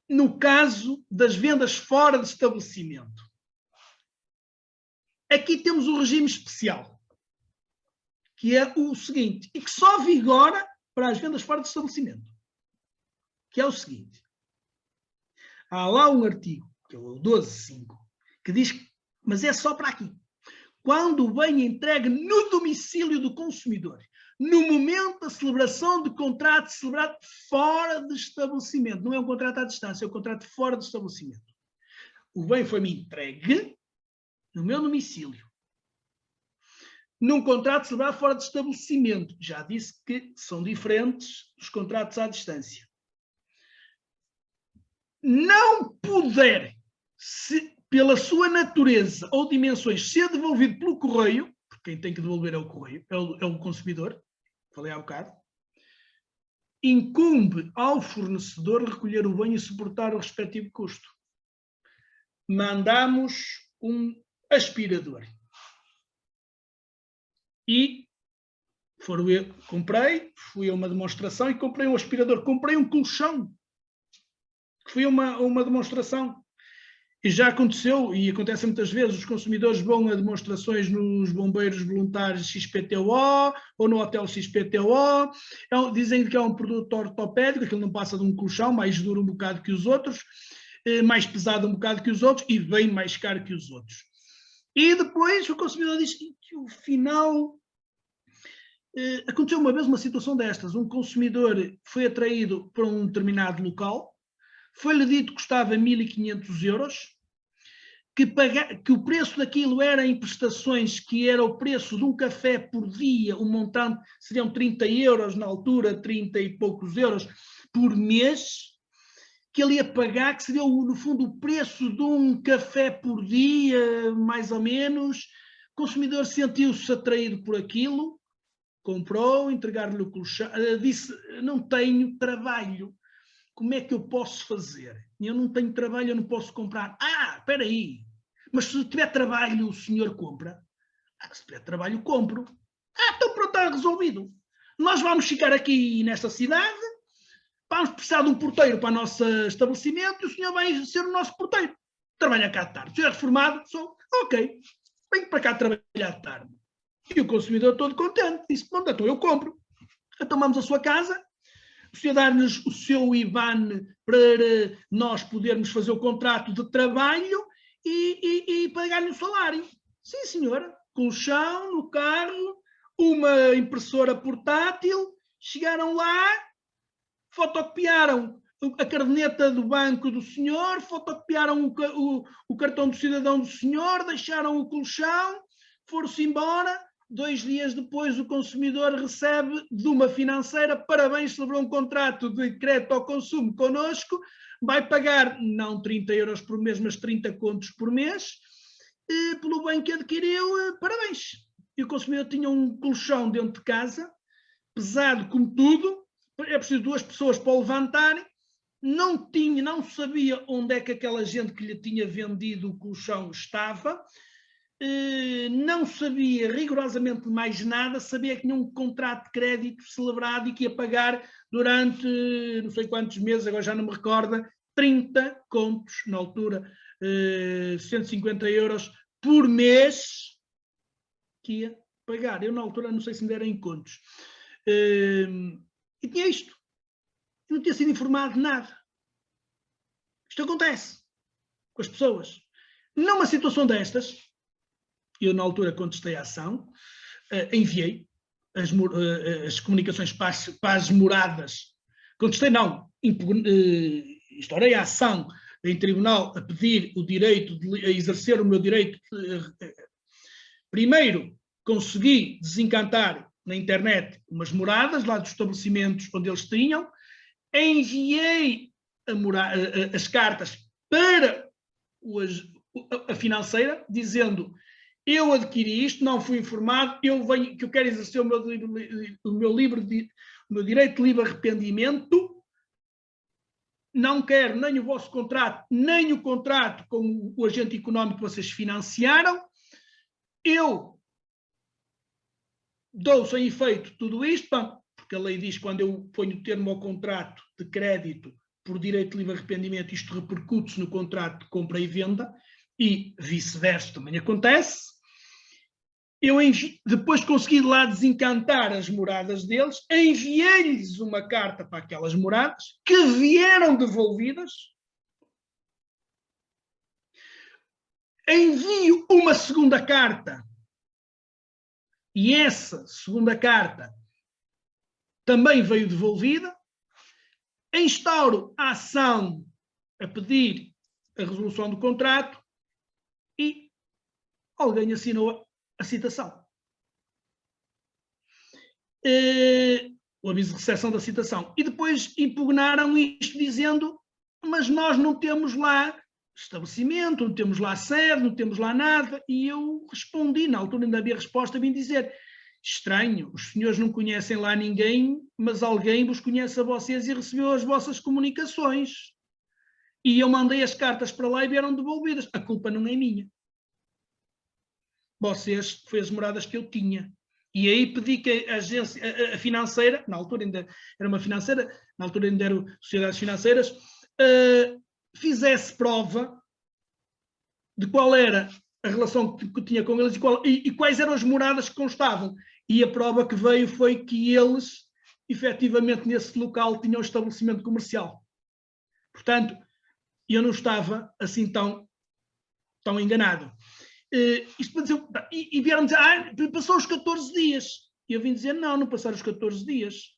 no caso das vendas fora de estabelecimento? Aqui temos um regime especial, que é o seguinte, e que só vigora para as vendas fora de estabelecimento, que é o seguinte. Há lá um artigo, que é o 12.5, que diz, mas é só para aqui. Quando o bem é entregue no domicílio do consumidor, no momento da celebração de contrato celebrado fora de estabelecimento. Não é um contrato à distância, é um contrato fora de estabelecimento. O bem foi-me entregue no meu domicílio, num contrato celebrado fora de estabelecimento. Já disse que são diferentes dos contratos à distância. Não puder, pela sua natureza ou dimensões, ser devolvido pelo correio, porque quem tem que devolver é o correio, é o consumidor, falei há bocado, incumbe ao fornecedor recolher o bem e suportar o respectivo custo. Mandamos um aspirador. E fui a uma demonstração e comprei um aspirador. Comprei um colchão, que foi uma demonstração. E já aconteceu, e acontece muitas vezes, os consumidores vão a demonstrações nos bombeiros voluntários XPTO ou no hotel XPTO, dizem que é um produto ortopédico, aquilo não passa de um colchão, mais duro um bocado que os outros, mais pesado um bocado que os outros e bem mais caro que os outros. E depois o consumidor diz que no final aconteceu uma vez uma situação destas, um consumidor foi atraído para um determinado local, foi-lhe dito que custava 1.500 euros, que o preço daquilo era em prestações, que era o preço de um café por dia, o montante seriam 30 euros na altura, 30 e poucos euros por mês, que ele ia pagar, que seria no fundo o preço de um café por dia, mais ou menos. O consumidor sentiu-se atraído por aquilo, comprou, entregar-lhe o colchão, disse, não tenho trabalho. Como é que eu posso fazer? Eu não tenho trabalho, eu não posso comprar. Espera aí, mas se tiver trabalho, o senhor compra? Se tiver trabalho, compro. Então pronto, está resolvido. Nós vamos ficar aqui nesta cidade, vamos precisar de um porteiro para o nosso estabelecimento e o senhor vai ser o nosso porteiro. Trabalha cá de tarde. Se é reformado, sou ok, venho para cá trabalhar de tarde. E o consumidor todo contente, disse, bom, então eu compro. Então vamos à sua casa, o senhor dar-nos o seu IBAN para nós podermos fazer o contrato de trabalho e pagar-lhe o salário. Sim, senhora. Colchão no carro, uma impressora portátil, chegaram lá, fotocopiaram a caderneta do banco do senhor, fotocopiaram o cartão do cidadão do senhor, deixaram o colchão, foram-se embora. 2 dias depois o consumidor recebe de uma financeira, parabéns, celebrou um contrato de crédito ao consumo connosco, vai pagar não 30 euros por mês, mas 30 contos por mês, pelo bem que adquiriu, parabéns. E o consumidor tinha um colchão dentro de casa, pesado como tudo, é preciso 2 pessoas para o levantarem, não sabia onde é que aquela gente que lhe tinha vendido o colchão estava, não sabia rigorosamente mais nada, sabia que tinha um contrato de crédito celebrado e que ia pagar durante não sei quantos meses, agora já não me recordo, 30 contos, na altura 150 euros por mês que ia pagar. Eu na altura não sei se me deram em contos. E tinha isto. Não tinha sido informado de nada. Isto acontece com as pessoas. Numa situação destas, eu na altura contestei a ação, enviei as comunicações para as moradas, contestei não, instaurei a ação em tribunal a pedir o direito, a exercer o meu direito. Primeiro consegui desencantar na internet umas moradas lá dos estabelecimentos onde eles tinham, enviei as cartas para a financeira, dizendo: eu adquiri isto, não fui informado, que eu quero exercer o meu direito de livre arrependimento, não quero nem o vosso contrato, nem o contrato com o agente económico que vocês financiaram, eu dou sem efeito tudo isto, porque a lei diz que quando eu ponho o termo ao contrato de crédito por direito de livre arrependimento, isto repercute-se no contrato de compra e venda, e vice-versa também acontece. Eu depois consegui lá desencantar as moradas deles, enviei-lhes uma carta para aquelas moradas, que vieram devolvidas, envio uma segunda carta, e essa segunda carta também veio devolvida, instauro a ação a pedir a resolução do contrato e alguém assinou a citação. O aviso de recepção da citação. E depois impugnaram isto dizendo, mas nós não temos lá estabelecimento, não temos lá sede, não temos lá nada. E eu respondi, na altura ainda havia resposta, vim dizer, estranho, os senhores não conhecem lá ninguém, mas alguém vos conhece a vocês e recebeu as vossas comunicações. E eu mandei as cartas para lá e vieram devolvidas. A culpa não é minha. Vocês, foi as moradas que eu tinha. E aí pedi que a agência, a financeira, na altura ainda era uma financeira, na altura ainda eram sociedades financeiras, fizesse prova de qual era a relação que tinha com eles e quais eram as moradas que constavam. E a prova que veio foi que eles, efetivamente, nesse local tinham um estabelecimento comercial. Portanto, eu não estava assim tão enganado. Isto para dizer, e vieram dizer, passou os 14 dias. E eu vim dizer, não passaram os 14 dias.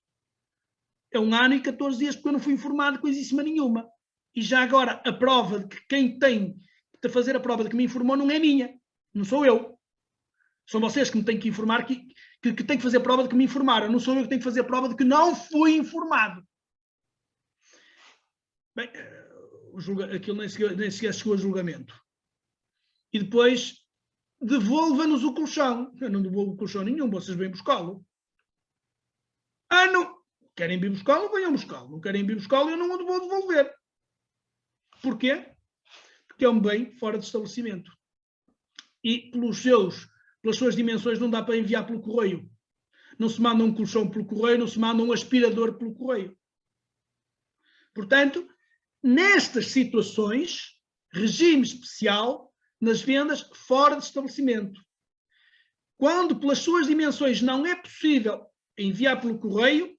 É 1 ano e 14 dias porque eu não fui informado de coisíssima nenhuma. E já agora, a prova de que quem tem de fazer a prova de que me informou não é minha. Não sou eu. São vocês que me têm que informar, que têm que fazer a prova de que me informaram. Não sou eu que tenho que fazer a prova de que não fui informado. Bem, aquilo nem sequer chegou a julgamento. E depois devolva-nos o colchão. Eu não devolvo o colchão nenhum, vocês vêm buscá-lo. Não. Querem vir buscá-lo, venham buscá-lo. Não querem vir buscá-lo, eu não o vou devolver. Porquê? Porque é um bem fora de estabelecimento. E pelas suas dimensões não dá para enviar pelo correio. Não se manda um colchão pelo correio, não se manda um aspirador pelo correio. Portanto, nestas situações, regime especial nas vendas fora de estabelecimento. Quando, pelas suas dimensões, não é possível enviar pelo correio,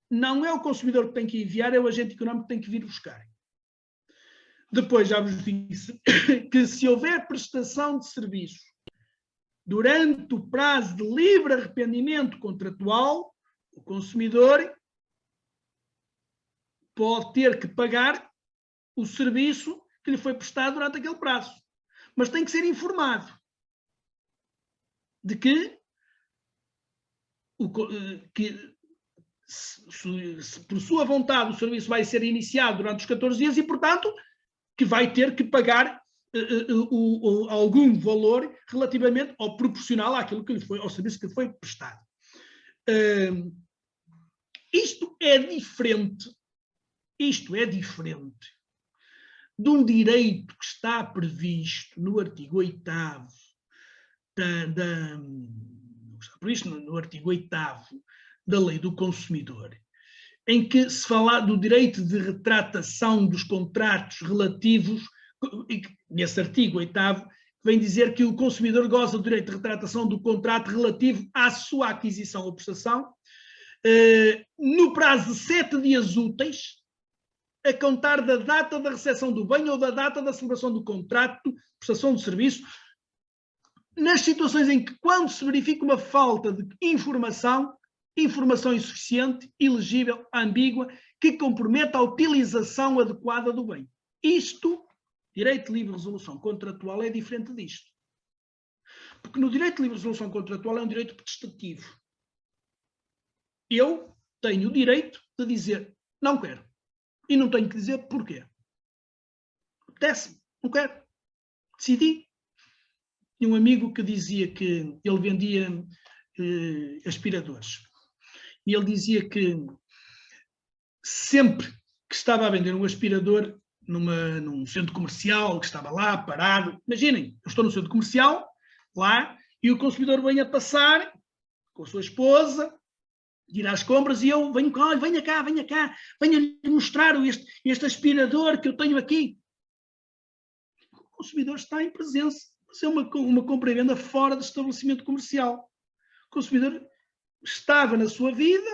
não é o consumidor que tem que enviar, é o agente económico que tem que vir buscar. Depois já vos disse que se houver prestação de serviço durante o prazo de livre arrependimento contratual, o consumidor pode ter que pagar o serviço que lhe foi prestado durante aquele prazo. Mas tem que ser informado de que por sua vontade o serviço vai ser iniciado durante os 14 dias e, portanto, que vai ter que pagar algum valor relativamente ou proporcional àquilo que lhe foi, ao serviço que lhe foi prestado. Isto é diferente de um direito que está previsto no artigo 8º no artigo 8º da Lei do Consumidor, em que se fala do direito de retratação dos contratos relativos, nesse artigo 8º, vem dizer que o consumidor goza do direito de retratação do contrato relativo à sua aquisição ou prestação, no prazo de 7 dias úteis, a contar da data da recepção do bem ou da data da celebração do contrato, prestação de serviço, nas situações em que, quando se verifica uma falta de informação insuficiente, ilegível, ambígua, que comprometa a utilização adequada do bem. Isto, direito de livre resolução contratual, é diferente disto. Porque no direito de livre resolução contratual é um direito prestativo. Eu tenho o direito de dizer, não quero. E não tenho que dizer porquê. Apetece-me, não quero. Decidi. E um amigo que dizia que ele vendia aspiradores. E ele dizia que sempre que estava a vender um aspirador num centro comercial, que estava lá parado, imaginem, eu estou no centro comercial, lá, E o consumidor vem a passar com a sua esposa, ir às compras, e eu venho cá, olha, venha cá, venha-lhe mostrar este aspirador que eu tenho aqui. O consumidor está em presença, mas é uma compra e venda fora do estabelecimento comercial. O consumidor estava na sua vida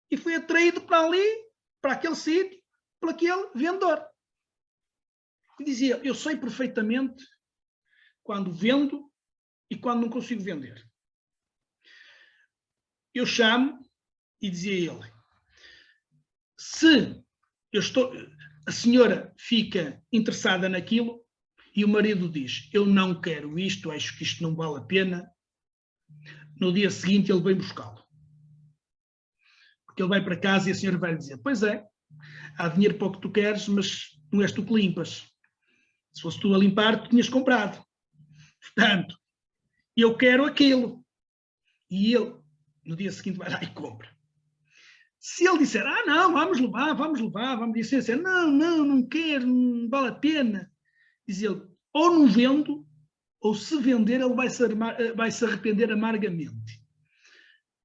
e foi atraído para ali, para aquele sítio, por aquele vendedor. E dizia, eu sei perfeitamente quando vendo e quando não consigo vender. Eu chamo e dizia ele, se a senhora fica interessada naquilo e o marido diz, eu não quero isto, acho que isto não vale a pena, no dia seguinte ele vem buscá-lo. Porque ele vai para casa e a senhora vai lhe dizer, pois é, há dinheiro para o que tu queres, mas não és tu que limpas. Se fosse tu a limpar, tu tinhas comprado. Portanto, eu quero aquilo. E ele, no dia seguinte, vai lá e compra. Se ele disser, não, vamos levar, dizer, não quero, não vale a pena. Diz ele, ou não vendo, ou se vender, ele vai se arrepender amargamente.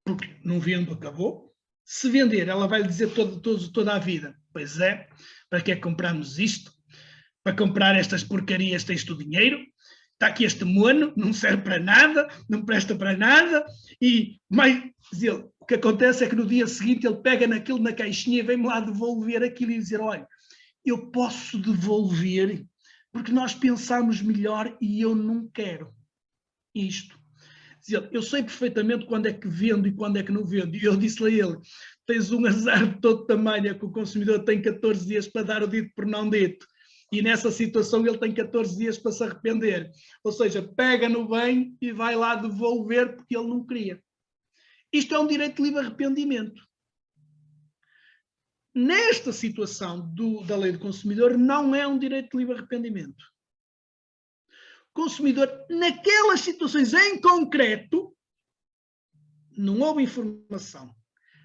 Porque não vendo, acabou. Se vender, ela vai lhe dizer toda a vida, pois é, para que é que compramos isto? Para comprar estas porcarias tens tu dinheiro? Está aqui este mono, não serve para nada, não presta para nada, e o que acontece é que no dia seguinte ele pega naquilo na caixinha e vem-me lá devolver aquilo e dizer, olha, eu posso devolver porque nós pensámos melhor e eu não quero isto. Eu sei perfeitamente quando é que vendo e quando é que não vendo. E eu disse-lhe a ele, tens um azar de todo tamanho, é que o consumidor tem 14 dias para dar o dito por não dito. E nessa situação ele tem 14 dias para se arrepender. Ou seja, pega no bem e vai lá devolver porque ele não queria. Isto é um direito de livre arrependimento. Nesta situação da lei do consumidor, não é um direito de livre arrependimento. O consumidor, naquelas situações em concreto, não houve informação.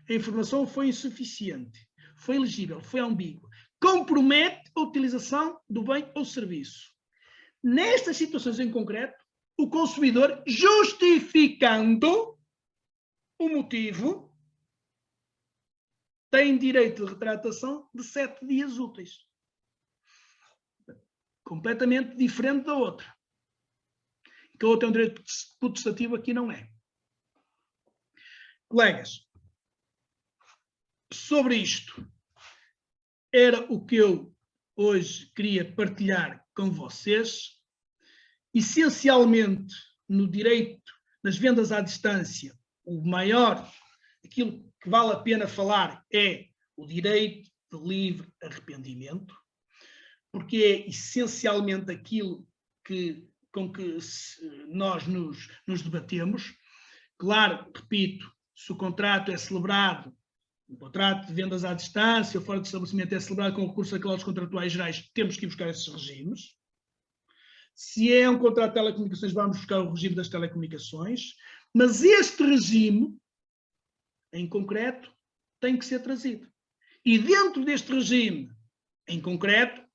A informação foi insuficiente, foi ilegível, foi ambígua. Compromete a utilização do bem ou serviço. Nestas situações em concreto, o consumidor, justificando o motivo, tem direito de retratação de 7 dias úteis. Completamente diferente da outra. Que a outra é um direito potestativo, aqui não é. Colegas, sobre isto, era o que eu hoje queria partilhar com vocês. Essencialmente, no direito, nas vendas à distância, o maior, aquilo que vale a pena falar é o direito de livre arrependimento, porque é essencialmente aquilo com que nós nos debatemos. Claro, repito, se o contrato é celebrado, o contrato de vendas à distância ou fora de estabelecimento é celebrado com recurso a cláusulas contratuais gerais, temos que ir buscar esses regimes. Se é um contrato de telecomunicações, vamos buscar o regime das telecomunicações, mas este regime, em concreto, tem que ser trazido. E dentro deste regime, em concreto,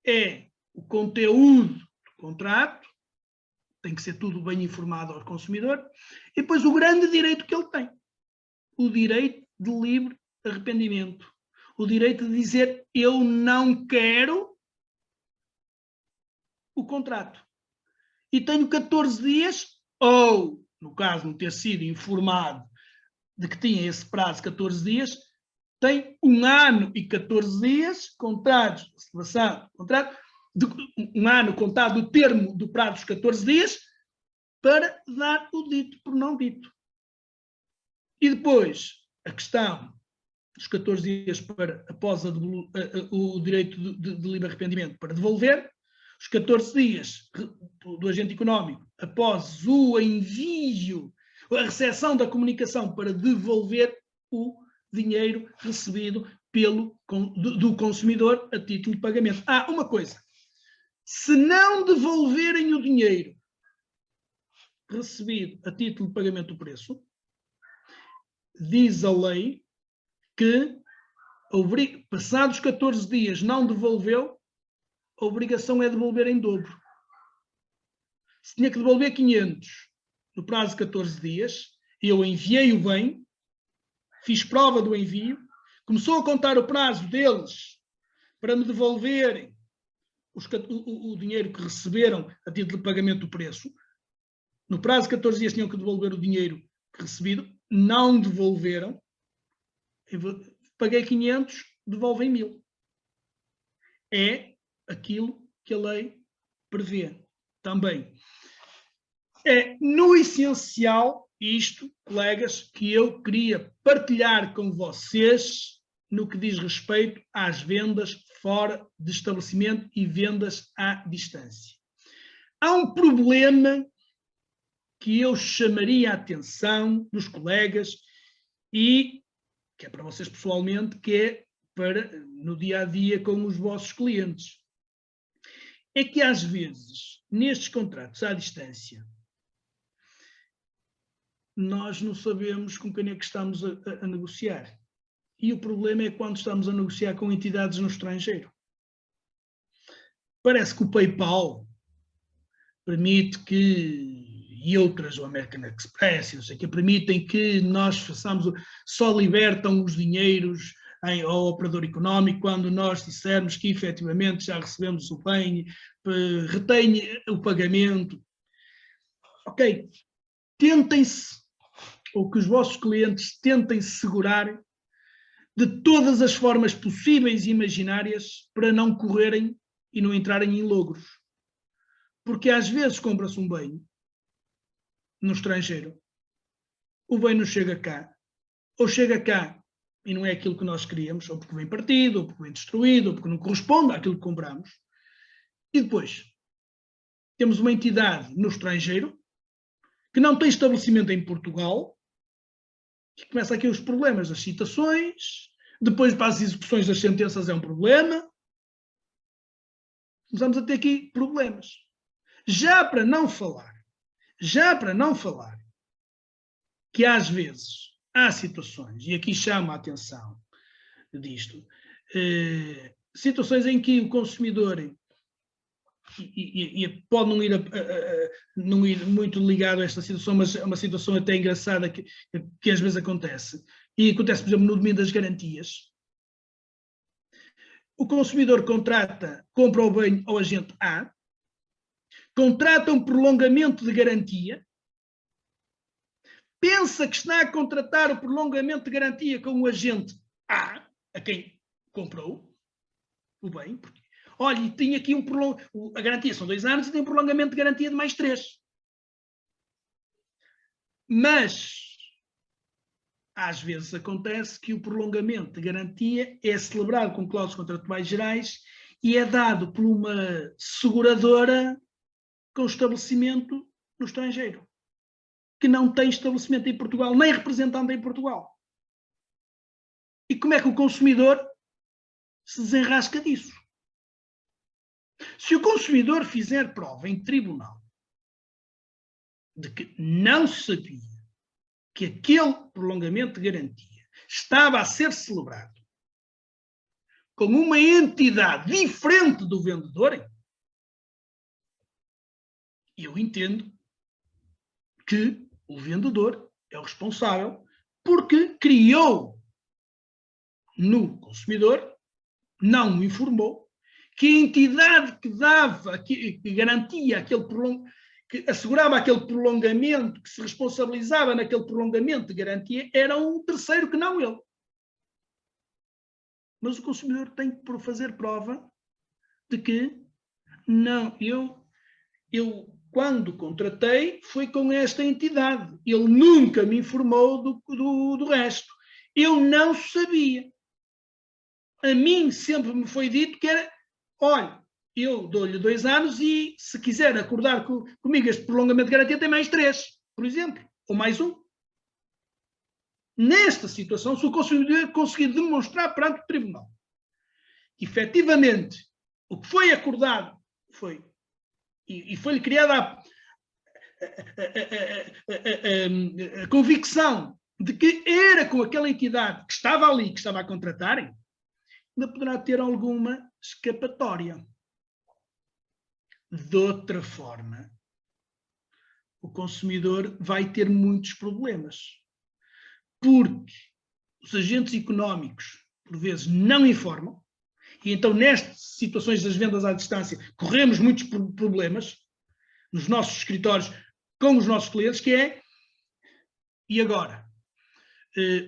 é o conteúdo do contrato, tem que ser tudo bem informado ao consumidor, e depois o grande direito que ele tem, o direito de livre arrependimento, o direito de dizer eu não quero o contrato. E tenho 14 dias, ou, no caso de não ter sido informado de que tinha esse prazo de 14 dias, tem 1 ano e 14 dias contados, contrato, de 1 ano contado do termo do prazo dos 14 dias, para dar o dito por não dito. E depois, a questão dos 14 dias após o direito de livre arrependimento para devolver, os 14 dias do agente económico após o envio, a recepção da comunicação para devolver o dinheiro recebido do consumidor a título de pagamento. Uma coisa, se não devolverem o dinheiro recebido a título de pagamento do preço, diz a lei que, passados 14 dias não devolveu, a obrigação é devolver em dobro. Se tinha que devolver 500 no prazo de 14 dias, eu enviei o bem, fiz prova do envio, começou a contar o prazo deles para me devolverem o dinheiro que receberam a título de pagamento do preço. No prazo de 14 dias tinham que devolver o dinheiro recebido, não devolveram. Paguei 500, devolvem 1000. É aquilo que a lei prevê também. É no essencial isto, colegas, que eu queria partilhar com vocês no que diz respeito às vendas fora de estabelecimento e vendas à distância. Há um problema que eu chamaria a atenção dos colegas e que é para vocês pessoalmente, que é para no dia a dia com os vossos clientes. É que às vezes, nestes contratos à distância, nós não sabemos com quem é que estamos a negociar. E o problema é quando estamos a negociar com entidades no estrangeiro. Parece que o PayPal permite que, e outras, o American Express, não sei o que, permitem que nós façamos, só libertam os dinheiros ao operador económico quando nós dissermos que efetivamente já recebemos o bem, retém o pagamento. Ok, tentem-se, ou que os vossos clientes tentem se segurar de todas as formas possíveis e imaginárias para não correrem e não entrarem em logros. Porque às vezes compra-se um bem no estrangeiro, o bem não chega cá, ou chega cá e não é aquilo que nós queríamos, ou porque vem partido, ou porque vem destruído, ou porque não corresponde àquilo que compramos. E depois, temos uma entidade no estrangeiro que não tem estabelecimento em Portugal, que começa aqui os problemas das citações, depois para as execuções das sentenças é um problema. Começamos a ter aqui problemas. Já para não falar que às vezes há situações, e aqui chamo a atenção disto, situações em que o consumidor, e pode não ir muito ligado a esta situação, mas é uma situação até engraçada que às vezes acontece, e acontece, por exemplo, no domínio das garantias. O consumidor compra o bem ao agente A, contrata um prolongamento de garantia, pensa que está a contratar o prolongamento de garantia com o agente A, a quem comprou o bem, porque, olha, e tinha aqui a garantia são 2 anos e tem um prolongamento de garantia de mais 3. Mas, às vezes acontece que o prolongamento de garantia é celebrado com cláusulas contratuais gerais e é dado por uma seguradora com estabelecimento no estrangeiro, que não tem estabelecimento em Portugal, nem representante em Portugal. E como é que o consumidor se desenrasca disso? Se o consumidor fizer prova em tribunal de que não sabia que aquele prolongamento de garantia estava a ser celebrado com uma entidade diferente do vendedor, eu entendo que o vendedor é o responsável porque criou no consumidor, não me informou, que a entidade que dava, que garantia aquele que assegurava aquele prolongamento, que se responsabilizava naquele prolongamento de garantia, era um terceiro que não ele. Mas o consumidor tem que fazer prova de que não, eu quando contratei foi com esta entidade. Ele nunca me informou do resto. Eu não sabia. A mim sempre me foi dito que era, olha, eu dou-lhe 2 anos e se quiser acordar comigo este prolongamento de garantia tem mais 3, por exemplo, ou mais 1. Nesta situação, se o consumidor conseguir demonstrar perante o tribunal que efetivamente o que foi acordado foi e foi-lhe criada a convicção de que era com aquela entidade que estava ali, que estava a contratar, ainda poderá ter alguma escapatória. De outra forma, o consumidor vai ter muitos problemas. Porque os agentes económicos, por vezes, não informam, e então, nestas situações das vendas à distância, corremos muitos problemas nos nossos escritórios com os nossos clientes, que é, e agora?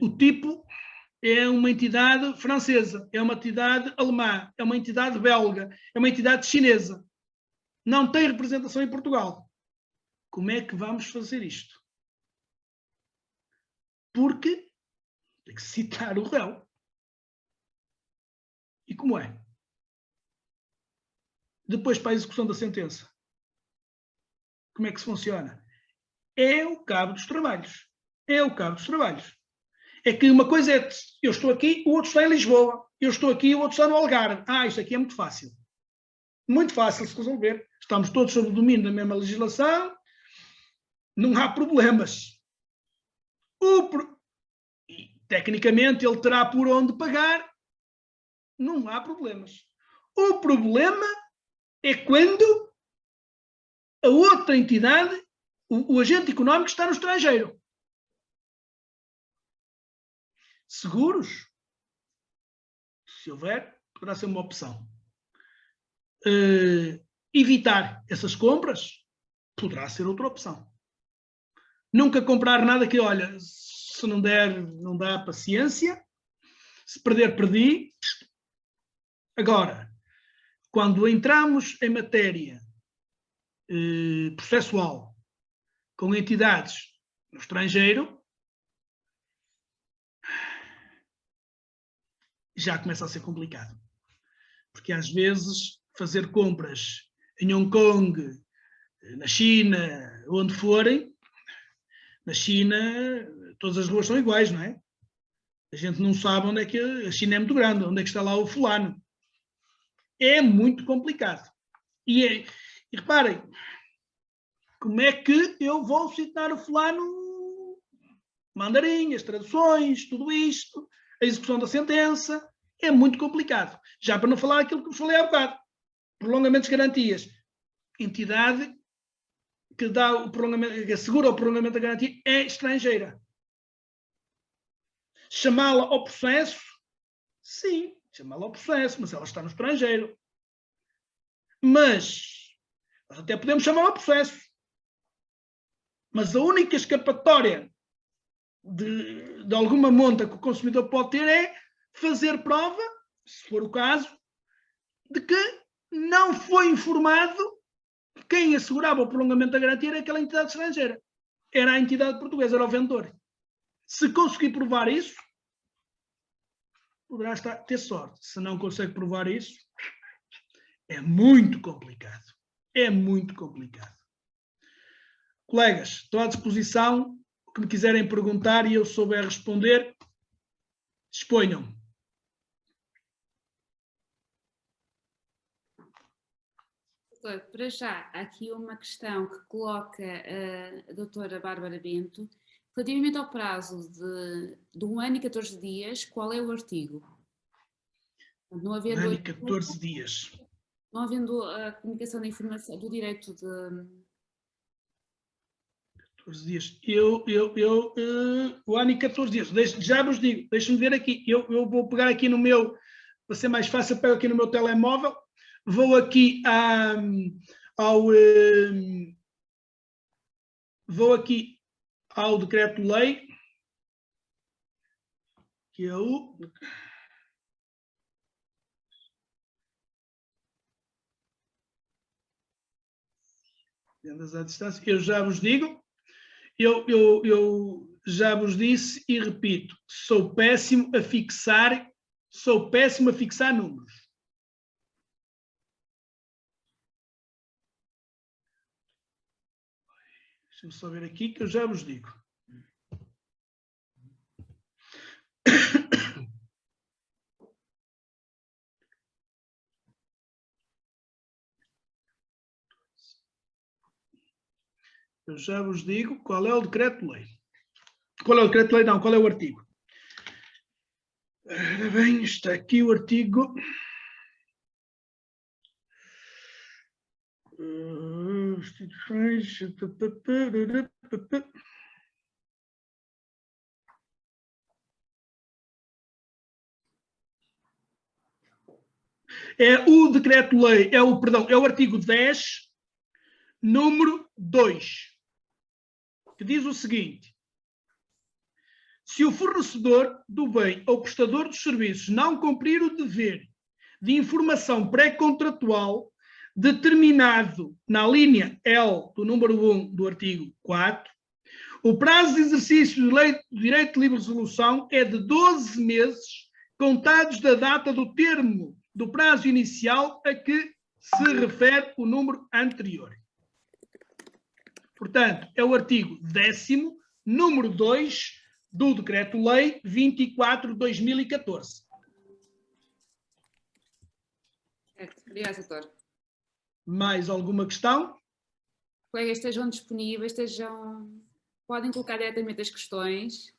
O tipo é uma entidade francesa, é uma entidade alemã, é uma entidade belga, é uma entidade chinesa. Não tem representação em Portugal. Como é que vamos fazer isto? Porque tem que citar o réu. E como é? Depois, para a execução da sentença, como é que se funciona? É o cabo dos trabalhos. É o cabo dos trabalhos. É que uma coisa é, eu estou aqui, o outro está em Lisboa. Eu estou aqui, o outro está no Algarve. Isto aqui é muito fácil. Muito fácil de se resolver. Estamos todos sob o domínio da mesma legislação. Não há problemas. Tecnicamente, ele terá por onde pagar. Não há problemas. O problema é quando a outra entidade, o agente económico, está no estrangeiro. Seguros, se houver, poderá ser uma opção. Evitar essas compras poderá ser outra opção. Nunca comprar nada que, olha, se não der, não dá paciência. Se perder, perdi. Agora, quando entramos em matéria processual com entidades no estrangeiro, já começa a ser complicado. Porque às vezes fazer compras em Hong Kong, na China, onde forem, na China todas as ruas são iguais, não é? A gente não sabe onde é que a China é muito grande, onde é que está lá o fulano. É muito complicado. E reparem, como é que eu vou citar o fulano? Mandarim, as traduções, tudo isto, a execução da sentença, é muito complicado. Já para não falar aquilo que eu falei há bocado. Prolongamentos de garantias. Entidade que dá o prolongamento, que assegura o prolongamento da garantia é estrangeira. Chamá-la ao processo? Sim, chamá-la ao processo, mas ela está no estrangeiro. Mas nós até podemos chamá-la ao processo. Mas a única escapatória de alguma monta que o consumidor pode ter é fazer prova, se for o caso, de que não foi informado quem assegurava o prolongamento da garantia era aquela entidade estrangeira. Era a entidade portuguesa, era o vendedor. Se conseguir provar isso, poderá ter sorte. Se não consegue provar isso, é muito complicado. É muito complicado. Colegas, estou à disposição. O que me quiserem perguntar e eu souber responder, disponham. Para já, há aqui uma questão que coloca a doutora Bárbara Bento. Relativamente ao prazo de 1 ano e 14 dias, qual é o artigo? Não havendo 1 ano e 14 dias. Não havendo a comunicação da informação, do direito de... 14 dias. O ano e 14 dias. Já vos digo, deixem-me ver aqui. Eu vou pegar aqui no meu, para ser mais fácil, pego aqui no meu telemóvel, vou aqui ao decreto-lei, que é o... vendas à distância. Eu já vos digo, eu já vos disse e repito, sou péssimo a fixar números. Deixa-me só ver aqui que eu já vos digo. Eu já vos digo qual é o decreto-lei. Qual é o decreto-lei? Não, qual é o artigo? Ora bem, está aqui o artigo É o decreto-lei, é o artigo 10, número 2, que diz o seguinte: se o fornecedor do bem ou prestador dos serviços não cumprir o dever de informação pré-contratual determinado na linha L do número 1 do artigo 4, o prazo de exercício do direito de livre resolução é de 12 meses, contados da data do termo do prazo inicial a que se refere o número anterior. Portanto, é o artigo 10º, número 2, do Decreto-Lei 24/2014. Obrigada, doutor. Mais alguma questão? Colegas, estejam disponíveis, podem colocar diretamente as questões.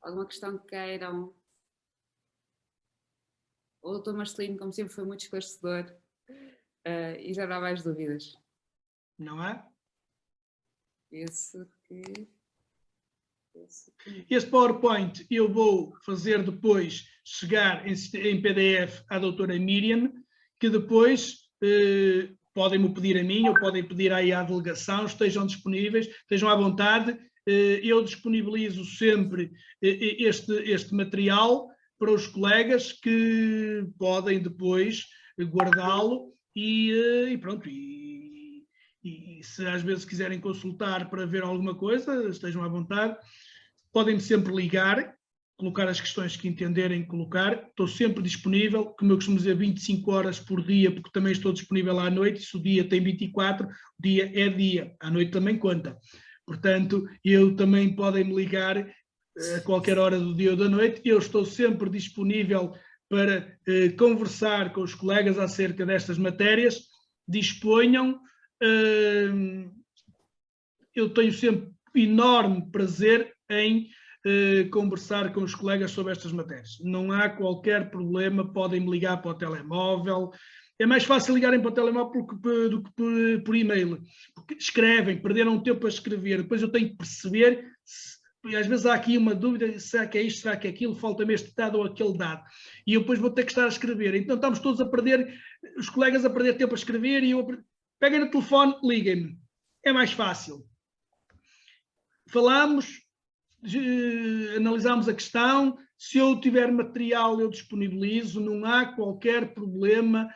Alguma questão que queiram. O doutor Marcelino, como sempre, foi muito esclarecedor e já não há mais dúvidas. Não há? Penso que... Este PowerPoint eu vou fazer depois chegar em PDF à doutora Miriam, que depois podem-me pedir a mim ou podem pedir aí à delegação, estejam disponíveis, estejam à vontade. Eu disponibilizo sempre este material para os colegas que podem depois guardá-lo e pronto. E se às vezes quiserem consultar para ver alguma coisa, estejam à vontade. Podem-me sempre ligar, colocar as questões que entenderem colocar. Estou sempre disponível, como eu costumo dizer, 25 horas por dia, porque também estou disponível à noite. Se o dia tem 24, o dia é dia. À noite também conta. Portanto, eu também podem me ligar a qualquer hora do dia ou da noite. Eu estou sempre disponível para conversar com os colegas acerca destas matérias. Disponham. Eu tenho sempre enorme prazer em conversar com os colegas sobre estas matérias. Não há qualquer problema, podem me ligar para o telemóvel. É mais fácil ligarem para o telemóvel do que por e-mail, porque escrevem, perderam tempo a escrever, depois eu tenho que perceber, às vezes há aqui uma dúvida, será que é isto, será que é aquilo, falta-me este dado ou aquele dado, e eu depois vou ter que estar a escrever. Então estamos todos a perder, os colegas a perder tempo a escrever, e eu peguem no telefone, liguem-me, é mais fácil. Falamos, analisamos a questão, se eu tiver material eu disponibilizo, não há qualquer problema,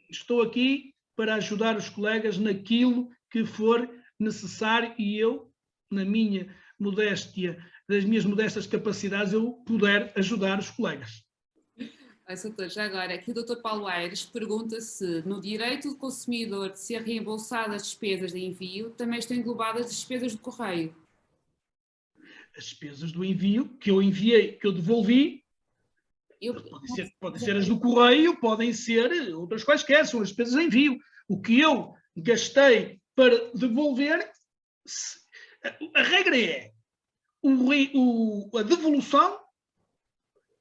estou aqui para ajudar os colegas naquilo que for necessário e eu, na minha modéstia, das minhas modestas capacidades, eu puder ajudar os colegas. Doutor, já agora, aqui o doutor Paulo Aires pergunta se no direito do consumidor de ser reembolsado as despesas de envio também estão englobadas as despesas do correio. As despesas do envio que eu enviei, que eu devolvi, podem ser as do correio, podem ser outras quaisquer, são as despesas de envio. O que eu gastei para devolver, a regra é, a devolução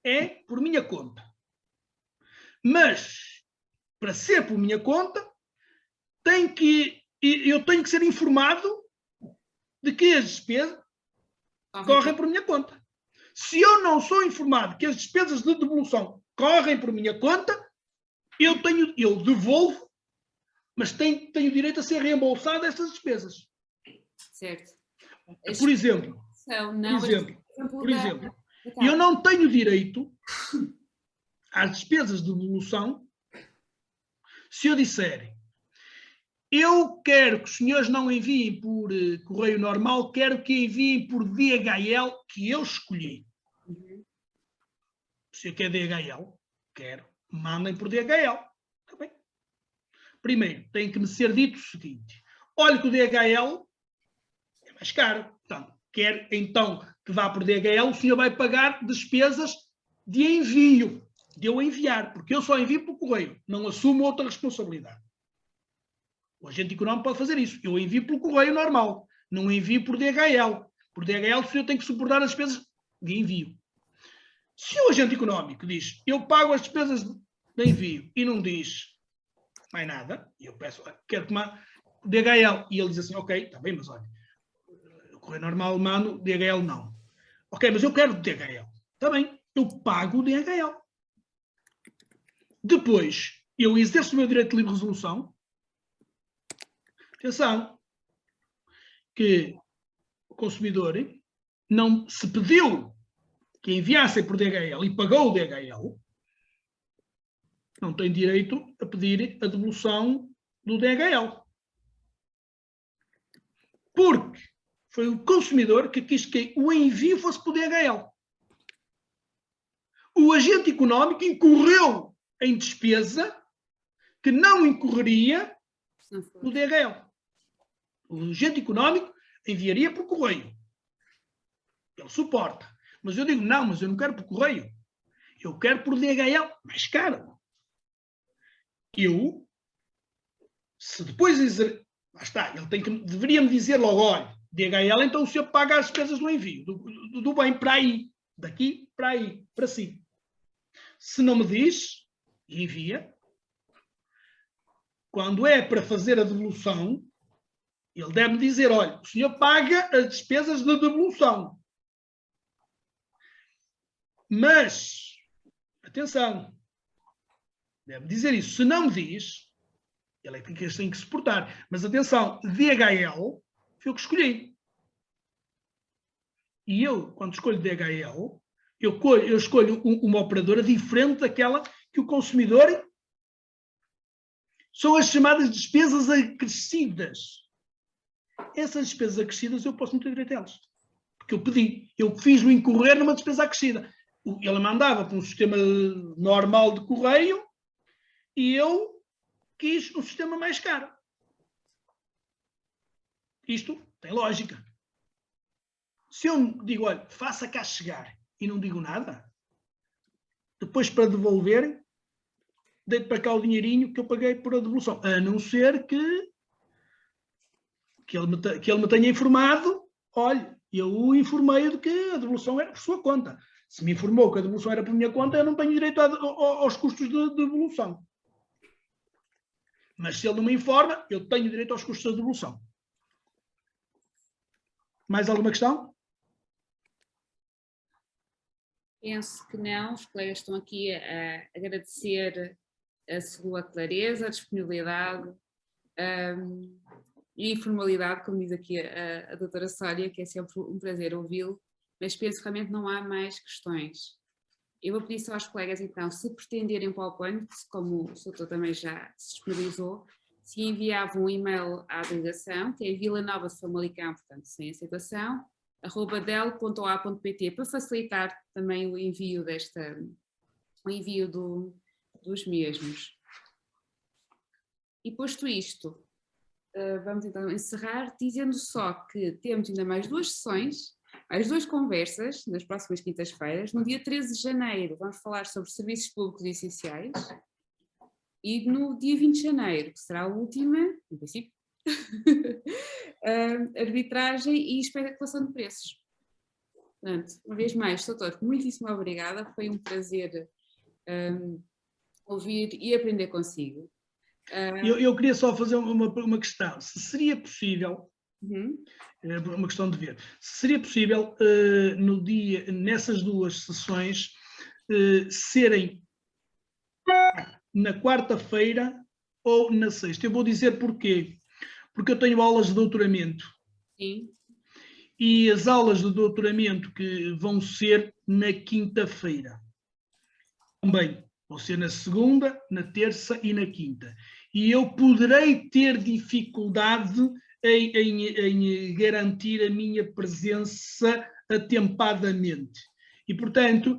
é por minha conta. Mas, para ser por minha conta, eu tenho que ser informado de que as despesas correm por minha conta. Se eu não sou informado que as despesas de devolução correm por minha conta, eu devolvo, mas tenho direito a ser reembolsado estas despesas. Certo. Por exemplo, eu não tenho direito às despesas de devolução se eu disser eu quero que os senhores não enviem por correio normal, quero que enviem por DHL que eu escolhi. Se eu quero DHL, quero, mandem por DHL. Está bem? Primeiro, tem que me ser dito o seguinte, olha que o DHL é mais caro, portanto, quer então que vá por DHL, o senhor vai pagar despesas de envio, de eu enviar, porque eu só envio por correio, não assumo outra responsabilidade. O agente económico pode fazer isso. Eu envio pelo correio normal, não envio por DHL. Por DHL, o senhor tem que suportar as despesas de envio. Se o agente económico diz, eu pago as despesas de envio, e não diz mais nada, e eu peço, quero tomar DHL, e ele diz assim, ok, está bem, mas olha, o correio normal mando, DHL não. Ok, mas eu quero DHL. Está bem, eu pago o DHL. Depois, eu exerço o meu direito de livre resolução. Atenção, que o consumidor não se pediu que enviassem por DHL e pagou o DHL, não tem direito a pedir a devolução do DHL. Porque foi o consumidor que quis que o envio fosse por DHL. O agente económico incorreu em despesa que não incorreria no DHL. O agente económico enviaria por correio. Ele suporta. Mas eu digo, não, mas eu não quero por correio. Eu quero por DHL, mais caro. Eu, se depois dizer, lá está, ele deveria-me dizer logo, olha, DHL, então o senhor paga as despesas do envio, do bem para aí, daqui para aí, para si. Se não me diz, envia. Quando é para fazer a devolução, ele deve-me dizer, olha, o senhor paga as despesas de devolução. Mas, atenção, deve dizer isso. Se não me diz, ele é que tem que suportar. Mas atenção, DHL foi o que escolhi. E eu, quando escolho DHL, eu escolho uma operadora diferente daquela que o consumidor... São as chamadas despesas acrescidas. Essas despesas acrescidas eu posso não ter direito a elas. Porque eu pedi. Eu fiz-o incorrer numa despesa acrescida. Ele mandava para um sistema normal de correio e eu quis um sistema mais caro. Isto tem lógica. Se eu digo, olha, faça cá chegar e não digo nada, depois para devolver, deito para cá o dinheirinho que eu paguei por a devolução. A não ser que ele me tenha informado, olha, eu o informei de que a devolução era por sua conta. Se me informou que a devolução era por minha conta, eu não tenho direito aos custos de devolução. Mas se ele não me informa, eu tenho direito aos custos de devolução. Mais alguma questão? Penso que não, os colegas estão aqui a agradecer a sua clareza, a disponibilidade e informalidade, como diz aqui a doutora Sónia, que é sempre um prazer ouvi-lo, mas penso que realmente não há mais questões. Eu vou pedir só aos colegas, então, se pretenderem PowerPoint, como o doutor também já se disponibilizou, se enviavam um e-mail à delegação, que é Vila Nova de Famalicão, portanto, sem aceitação, @del.oa.pt, para facilitar também o envio dos mesmos. E posto isto, vamos então encerrar dizendo só que temos ainda mais 2 sessões, mais 2 conversas nas próximas quintas-feiras. No dia 13 de janeiro vamos falar sobre serviços públicos e essenciais e no dia 20 de janeiro, que será a última, no princípio, arbitragem e especulação de preços. Portanto, uma vez mais, doutor, muitíssimo obrigada, foi um prazer ouvir e aprender consigo. Eu queria só fazer uma questão. Se seria possível, uma questão de ver, se seria possível nessas 2 sessões serem na quarta-feira ou na sexta. Eu vou dizer porquê. Porque eu tenho aulas de doutoramento. Sim. E as aulas de doutoramento que vão ser na quinta-feira. Também vão ser na segunda, na terça e na quinta. E eu poderei ter dificuldade em garantir a minha presença atempadamente. E, portanto,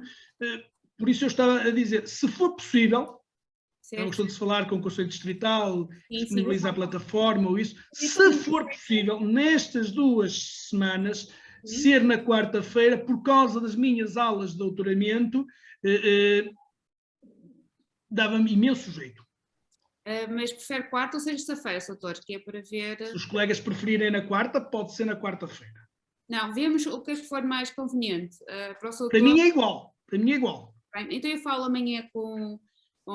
por isso eu estava a dizer, se for possível, não gostou de se falar com o Conselho Distrital, disponibilizar a plataforma ou isso, se for possível, nestas 2 semanas, ser na quarta-feira, por causa das minhas aulas de doutoramento, dava-me imenso jeito. Mas prefere quarta ou sexta-feira, doutor, que é para ver... Se os colegas preferirem na quarta, pode ser na quarta-feira. Não, vemos o que for mais conveniente. Para o doutor... Para mim é igual, para mim é igual. Bem, então eu falo amanhã com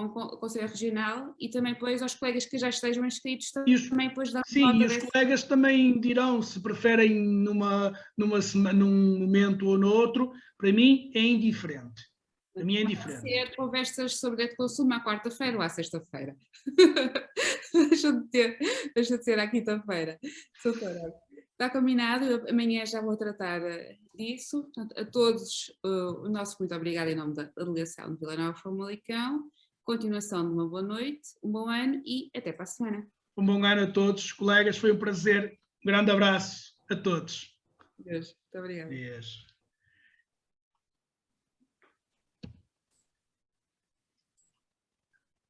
com o Conselho Regional e também depois aos colegas que já estejam inscritos também depois dão sim, nota e os colegas também dirão se preferem num momento ou no outro. Para mim é indiferente. Para mim é indiferente. Pode ser conversas sobre direito de consumo à quarta-feira ou à sexta-feira. deixa de ser à quinta-feira. Está combinado, eu amanhã já vou tratar disso. Portanto, a todos o nosso muito obrigado em nome da delegação de Vila Nova Famalicão. Continuação de uma boa noite, um bom ano e até para a semana. Um bom ano a todos, colegas, foi um prazer. Um grande abraço a todos. Deus, muito obrigada. Deus.